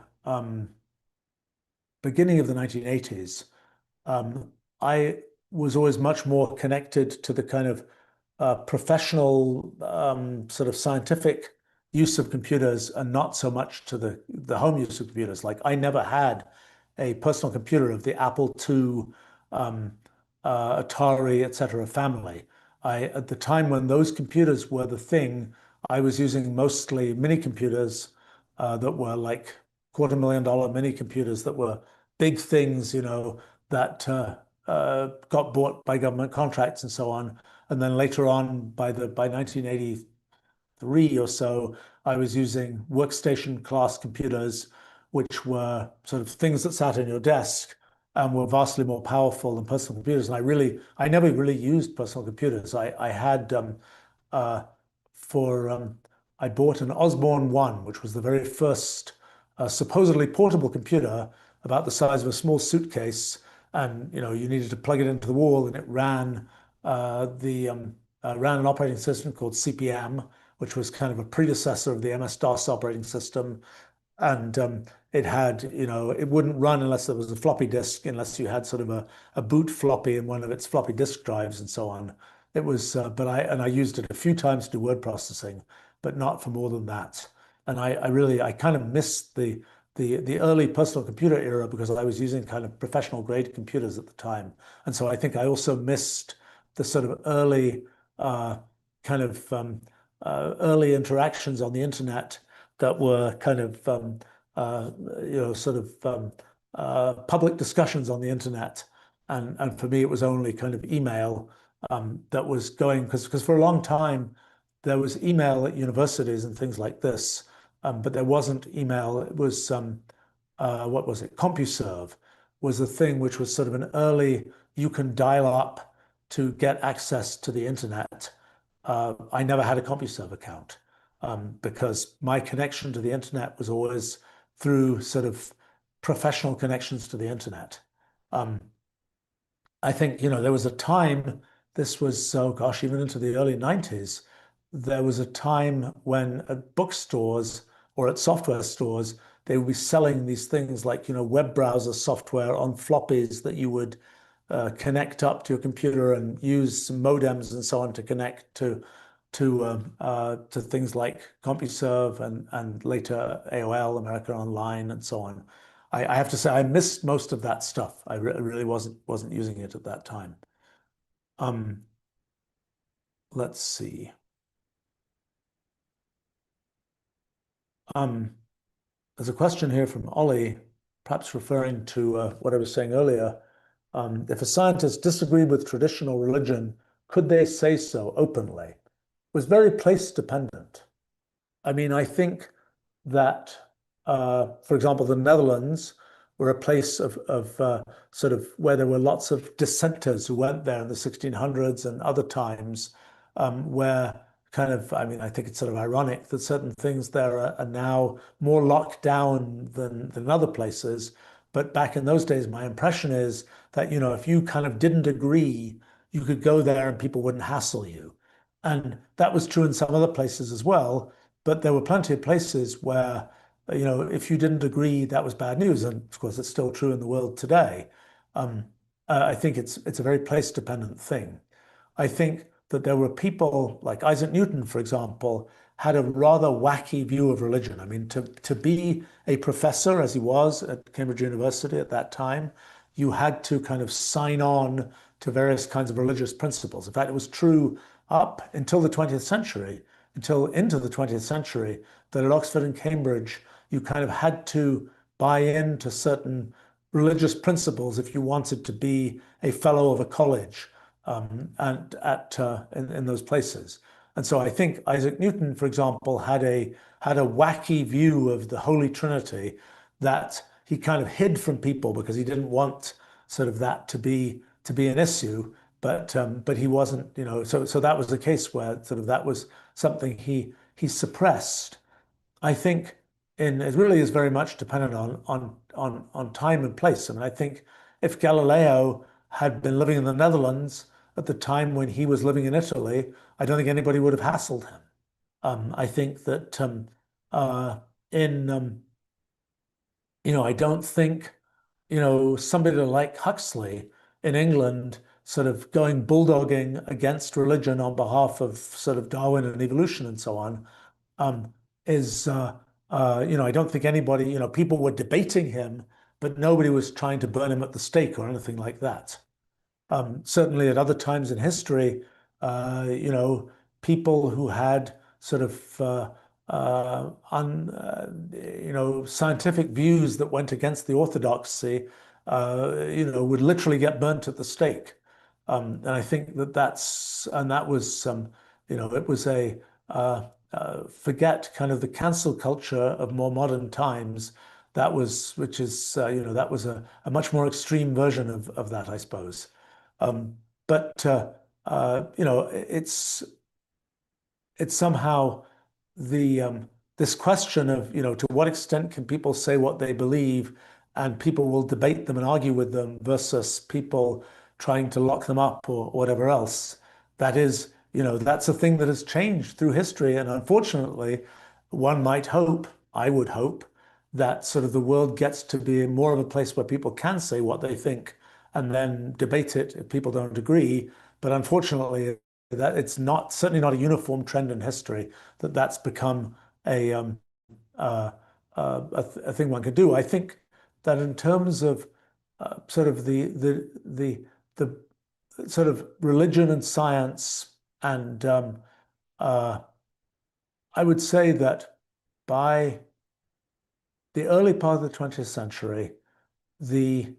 S1: beginning of the 1980s. I was always much more connected to the kind of professional, sort of scientific use of computers and not so much to the home use of computers. Like I never had a personal computer of the Apple II, um, Atari, etc. family. At the time when those computers were the thing, I was using mostly mini computers that were like $250,000 mini computers that were big things, you know, that got bought by government contracts and so on. And then later on, by 1983 or so, I was using workstation class computers, which were sort of things that sat on your desk. were vastly more powerful than personal computers. And I never really used personal computers. I had uh, for I bought an Osborne One, which was the very first supposedly portable computer about the size of a small suitcase, and you needed to plug it into the wall, and it ran an operating system called CPM, which was kind of a predecessor of the MS-DOS operating system, and it wouldn't run unless there was a floppy disk, unless you had sort of a boot floppy in one of its floppy disk drives and so on. It was, but I used it a few times to do word processing, but not for more than that. And I kind of missed the early personal computer era because I was using kind of professional grade computers at the time. And so I think I also missed the sort of early kind of early interactions on the internet that were kind of uh, sort of public discussions on the internet. And for me, it was only kind of email that was going, because for a long time there was email at universities and things like this, but there wasn't email. It was what was it? CompuServe was a thing which was sort of an early, you can dial up to get access to the internet. I never had a CompuServe account because my connection to the internet was always through sort of professional connections to the internet. Um, I think, there was a time, this was, oh gosh, even into the early 90s, there was a time when at bookstores or at software stores, they would be selling these things like, web browser software on floppies that you would connect up to your computer and use some modems and so on to connect to things like CompuServe and later AOL, America Online, and so on. I have to say I missed most of that stuff. I really wasn't using it at that time. Um, let's see. Um, there's a question here from Ollie, perhaps referring to what I was saying earlier. If a scientist disagreed with traditional religion, could they say so openly? It was very place dependent. I mean, I think that, for example, the Netherlands were a place of sort of where there were lots of dissenters who went there in the 1600s and other times, where kind of, I mean, I think it's sort of ironic that certain things there are now more locked down than other places. But back in those days, my impression is that, if you kind of didn't agree, you could go there and people wouldn't hassle you. And that was true in some other places as well. But there were plenty of places where, if you didn't agree, that was bad news. And of course, it's still true in the world today. Um, I think it's a very place dependent thing. I think that there were people like Isaac Newton, for example, had a rather wacky view of religion. I mean, to be a professor, as he was at Cambridge University at that time, you had to kind of sign on to various kinds of religious principles. In fact, it was true up until the 20th century, until into the 20th century, that at Oxford and Cambridge, you kind of had to buy into certain religious principles if you wanted to be a fellow of a college and in those places. And so I think Isaac Newton, for example, had a wacky view of the Holy Trinity that he kind of hid from people because he didn't want sort of that to be an issue. But he wasn't, so that was the case where sort of that was something he suppressed. I think it really is very much dependent on time and place. I mean, I think if Galileo had been living in the Netherlands at the time when he was living in Italy, I don't think anybody would have hassled him. I think that in I don't think somebody like Huxley in England sort of going bulldogging against religion on behalf of sort of Darwin and evolution and so on um, is, I don't think anybody, people were debating him, but nobody was trying to burn him at the stake or anything like that. Certainly at other times in history, people who had sort of scientific views that went against the orthodoxy, would literally get burnt at the stake. And I think that was, it was forget kind of the cancel culture of more modern times. which is, that was a much more extreme version of that, I suppose. Um, but it's somehow the this question of, to what extent can people say what they believe and people will debate them and argue with them versus people trying to lock them up or whatever else. That is, that's a thing that has changed through history. And unfortunately, one might hope, I would hope, that sort of the world gets to be more of a place where people can say what they think and then debate it if people don't agree. But unfortunately, that it's not certainly not a uniform trend in history that that's become a uh, a thing one could do. I think that in terms of sort of the sort of religion and science, and uh, I would say that by the early part of the 20th century, the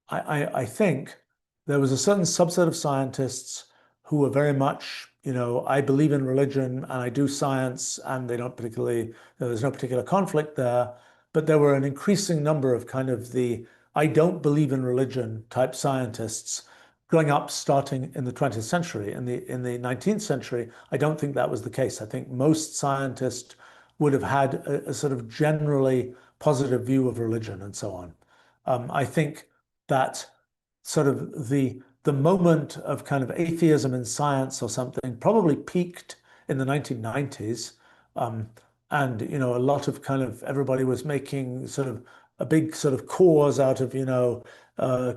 S1: I think there was a certain subset of scientists who were very much, I believe in religion and I do science, and they don't particularly, there's no particular conflict there. But there were an increasing number of kind of the I don't believe in religion type scientists growing up starting in the 20th century. In the 19th century, I don't think that was the case. I think most scientists would have had a sort of generally positive view of religion and so on. I think that sort of the moment of kind of atheism in science or something probably peaked in the 1990s. Um, and, a lot of kind of everybody was making sort of a big sort of cause out of,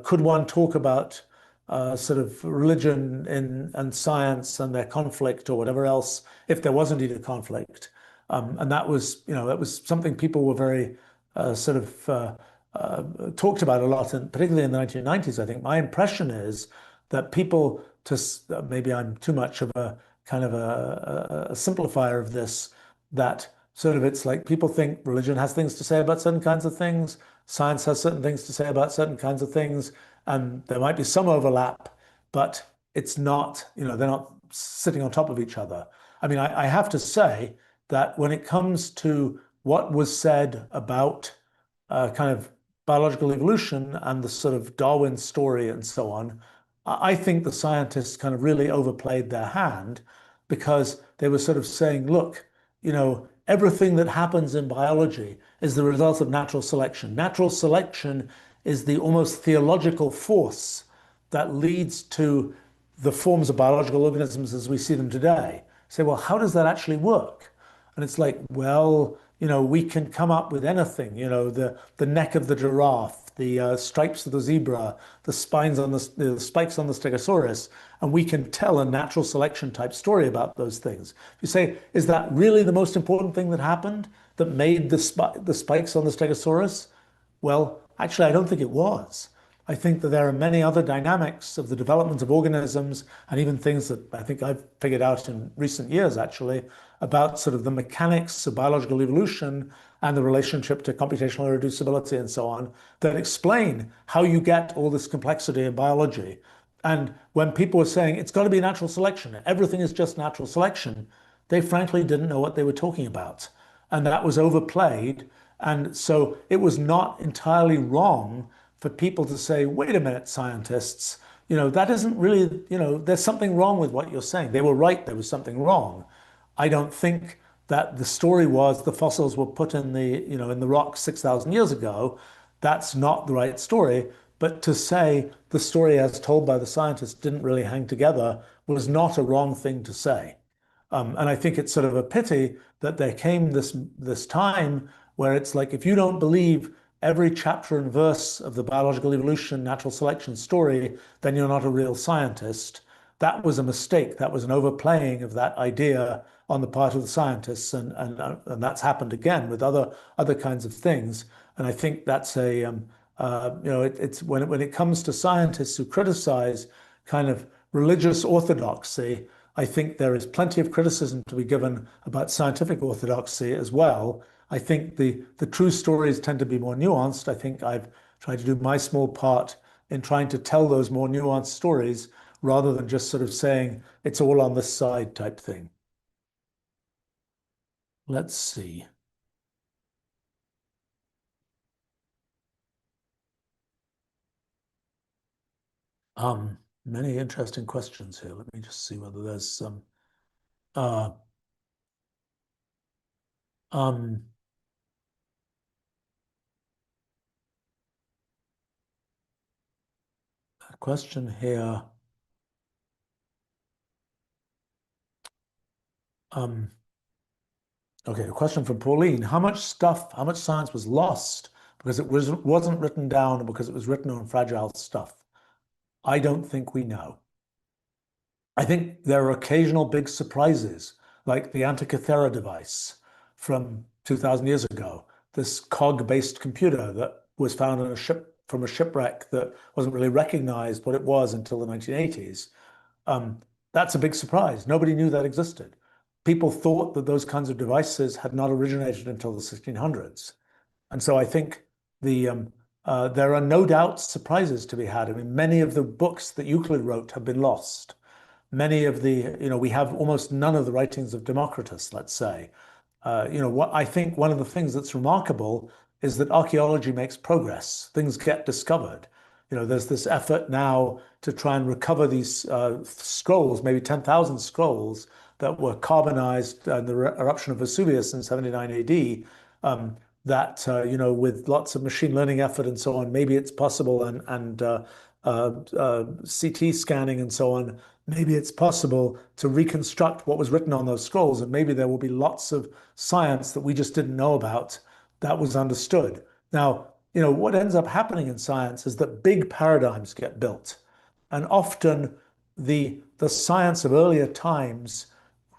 S1: could one talk about sort of religion and science and their conflict or whatever else, if there was indeed a conflict. And that was something people were very sort of talked about a lot, and particularly in the 1990s, I think. My impression is that people, maybe I'm too much of a kind of a simplifier of this, that sort of it's like people think religion has things to say about certain kinds of things, science has certain things to say about certain kinds of things, and there might be some overlap, but it's not, they're not sitting on top of each other. I mean, I have to say that when it comes to what was said about kind of biological evolution and the sort of Darwin story and so on, I think the scientists kind of really overplayed their hand because they were sort of saying, look, everything that happens in biology is the result of natural selection. Natural selection is the almost theological force that leads to the forms of biological organisms as we see them today. Say, well, how does that actually work? And it's like, well, we can come up with anything, the neck of the giraffe, the stripes of the zebra, the spikes on the stegosaurus, and we can tell a natural selection type story about those things. You say, is that really the most important thing that happened that made the spikes on the stegosaurus? Well, actually, I don't think it was. I think that there are many other dynamics of the development of organisms and even things that I think I've figured out in recent years, actually, about sort of the mechanics of biological evolution and the relationship to computational irreducibility and so on that explain how you get all this complexity in biology. And when people were saying it's got to be natural selection, everything is just natural selection, they frankly didn't know what they were talking about. And that was overplayed. And so it was not entirely wrong for people to say, wait a minute, scientists, that isn't really, there's something wrong with what you're saying. They were right, there was something wrong. I don't think that the story was the fossils were put in the rock 6,000 years ago. That's not the right story. But to say the story as told by the scientists didn't really hang together was not a wrong thing to say. And I think it's sort of a pity that there came this time where it's like, if you don't believe every chapter and verse of the biological evolution, natural selection story, then you're not a real scientist. That was a mistake. That was an overplaying of that idea on the part of the scientists, and that's happened again with other kinds of things. And I think that's it's when it comes to scientists who criticize kind of religious orthodoxy, I think there is plenty of criticism to be given about scientific orthodoxy as well. I think the true stories tend to be more nuanced. I think I've tried to do my small part in trying to tell those more nuanced stories rather than just sort of saying it's all on this side type thing. Let's see. Many interesting questions here. Let me just see whether there's some. Uh, um, a question here. Um, okay, a question from Pauline. How much science was lost because wasn't written down or because it was written on fragile stuff? I don't think we know. I think there are occasional big surprises, like the Antikythera device from 2000 years ago, this cog-based computer that was found on a ship from a shipwreck that wasn't really recognized what it was until the 1980s. Um, that's a big surprise. Nobody knew that existed. People thought that those kinds of devices had not originated until the 1600s. And so I think there are no doubt surprises to be had. I mean, many of the books that Euclid wrote have been lost. Many of we have almost none of the writings of Democritus, let's say. What I think one of the things that's remarkable is that archaeology makes progress. Things get discovered. There's this effort now to try and recover these scrolls, maybe 10,000 scrolls that were carbonized in the eruption of Vesuvius in 79 AD. That with lots of machine learning effort and so on, maybe it's possible, and CT scanning and so on, maybe it's possible to reconstruct what was written on those scrolls, and maybe there will be lots of science that we just didn't know about that was understood. Now, what ends up happening in science is that big paradigms get built, and often the science of earlier times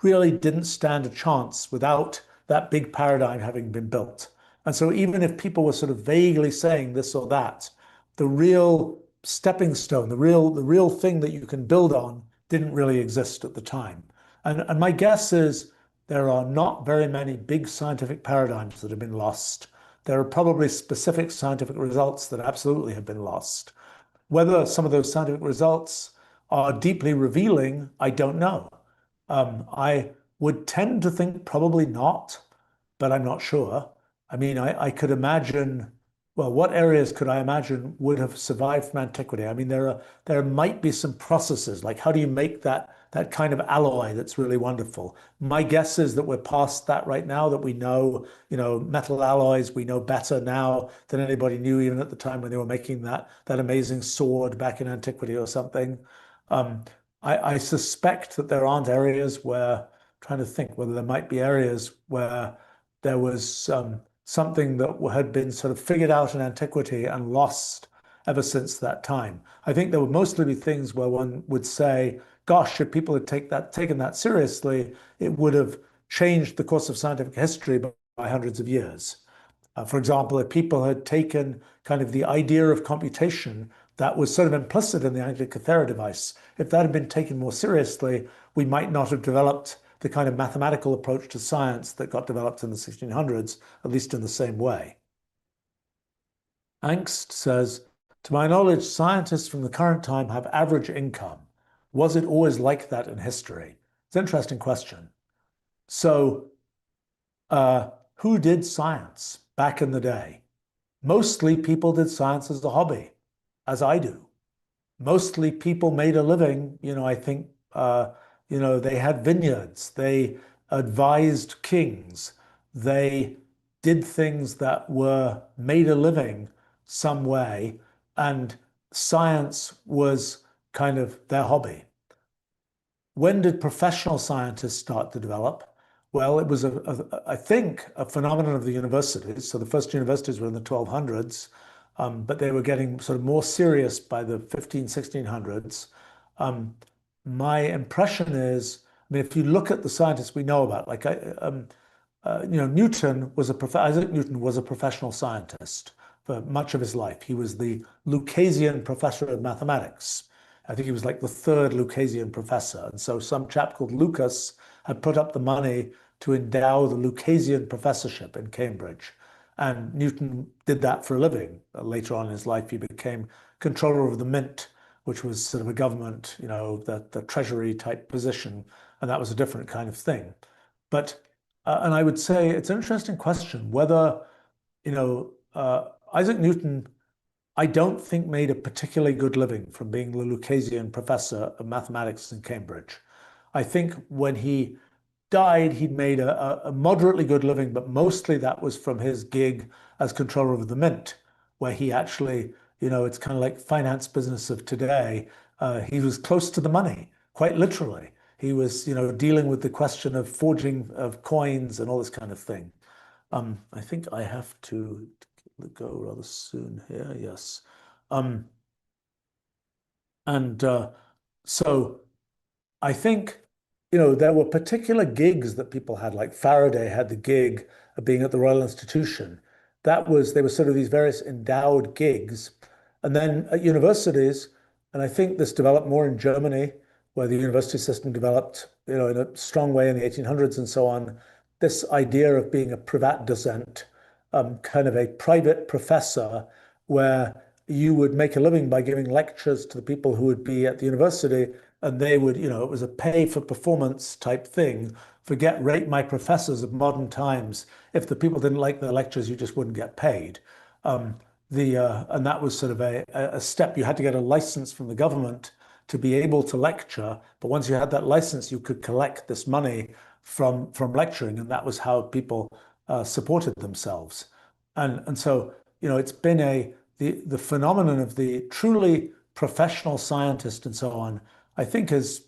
S1: really didn't stand a chance without that big paradigm having been built. And so even if people were sort of vaguely saying this or that, the real stepping stone, the real thing that you can build on didn't really exist at the time. And my guess is there are not very many big scientific paradigms that have been lost. There are probably specific scientific results that absolutely have been lost. Whether some of those scientific results are deeply revealing, I don't know. I would tend to think probably not, but I'm not sure. I mean, I could imagine, well, what areas could I imagine would have survived from antiquity? I mean, there might be some processes, like how do you make that kind of alloy that's really wonderful? My guess is that we're past that right now, that we know, metal alloys, we know better now than anybody knew even at the time when they were making that amazing sword back in antiquity or something. Um, I suspect that there aren't areas where, trying to think whether there might be areas where there was something that had been sort of figured out in antiquity and lost ever since that time. I think there would mostly be things where one would say, gosh, if people had taken that seriously, it would have changed the course of scientific history by hundreds of years. For example, if people had taken kind of the idea of computation that was sort of implicit in the Antikythera device, if that had been taken more seriously, we might not have developed the kind of mathematical approach to science that got developed in the 1600s, at least in the same way. Angst says, to my knowledge, scientists from the current time have average income. Was it always like that in history? It's an interesting question. So, who did science back in the day? Mostly people did science as a hobby, as I do. Mostly people made a living. I think, they had vineyards, they advised kings, they did things that were made a living some way, and science was kind of their hobby. When did professional scientists start to develop? Well, it was, I think, a phenomenon of the universities. So the first universities were in the 1200s, but they were getting sort of more serious by the 15, 1600s. Um, my impression is, I mean, if you look at the scientists we know about, like Isaac Newton was a professional scientist for much of his life. He was the Lucasian professor of mathematics. I think he was like the third Lucasian professor. And so some chap called Lucas had put up the money to endow the Lucasian professorship in Cambridge. And Newton did that for a living. Later on in his life, he became controller of the mint, which was sort of a government, the treasury type position. And that was a different kind of thing. But and I would say it's an interesting question whether, Isaac Newton I don't think made a particularly good living from being the Lucasian professor of mathematics in Cambridge. I think when he died, he'd made a moderately good living, but mostly that was from his gig as controller of the mint, where he actually, it's kind of like finance business of today. He was close to the money, quite literally. He was, dealing with the question of forging of coins and all this kind of thing. I think I have to go rather soon here. Yes. Um, and so I think, there were particular gigs that people had, like Faraday had the gig of being at the Royal Institution. They were sort of these various endowed gigs. And then at universities, and I think this developed more in Germany, where the university system developed, in a strong way in the 1800s and so on, this idea of being a Privatdozent, kind of a private professor, where you would make a living by giving lectures to the people who would be at the university, and they would, it was a pay for performance type thing. Forget rate my professors of modern times. If the people didn't like their lectures, you just wouldn't get paid. Um, and that was sort of a step. You had to get a license from the government to be able to lecture, but once you had that license, you could collect this money from lecturing, and that was how people supported themselves. And so, it's been the phenomenon of the truly professional scientist and so on. I think is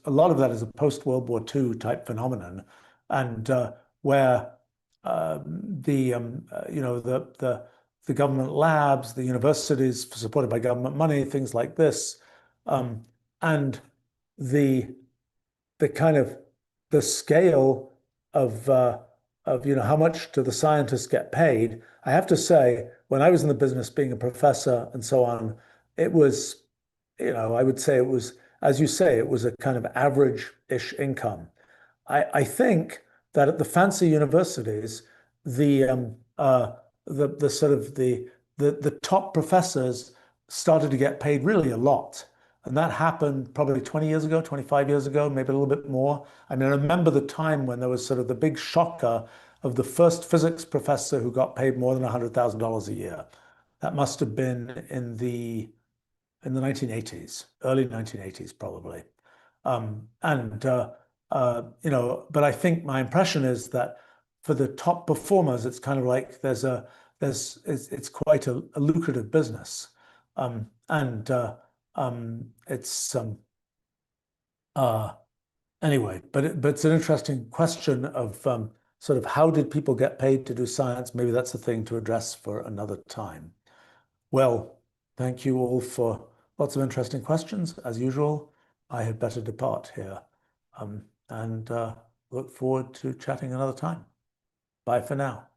S1: a lot of that is a post World War II type phenomenon, and where the government labs, the universities supported by government money, things like this, um, and the the kind of the scale of how much do the scientists get paid. I have to say, when I was in the business, being a professor and so on, it was, I would say it was, as you say, it was a kind of average-ish income. I think that at the fancy universities, the the sort of the top professors started to get paid really a lot. And that happened probably 20 years ago, 25 years ago, maybe a little bit more. I mean, I remember the time when there was sort of the big shocker of the first physics professor who got paid more than $100,000 a year. That must have been in the 1980s, early 1980s, probably. And but I think my impression is that for the top performers, it's kind of like it's quite a lucrative business. And it's uh, anyway, but it's an interesting question of sort of how did people get paid to do science? Maybe that's a thing to address for another time. Well, thank you all for lots of interesting questions. As usual, I had better depart here, and look forward to chatting another time. Bye for now.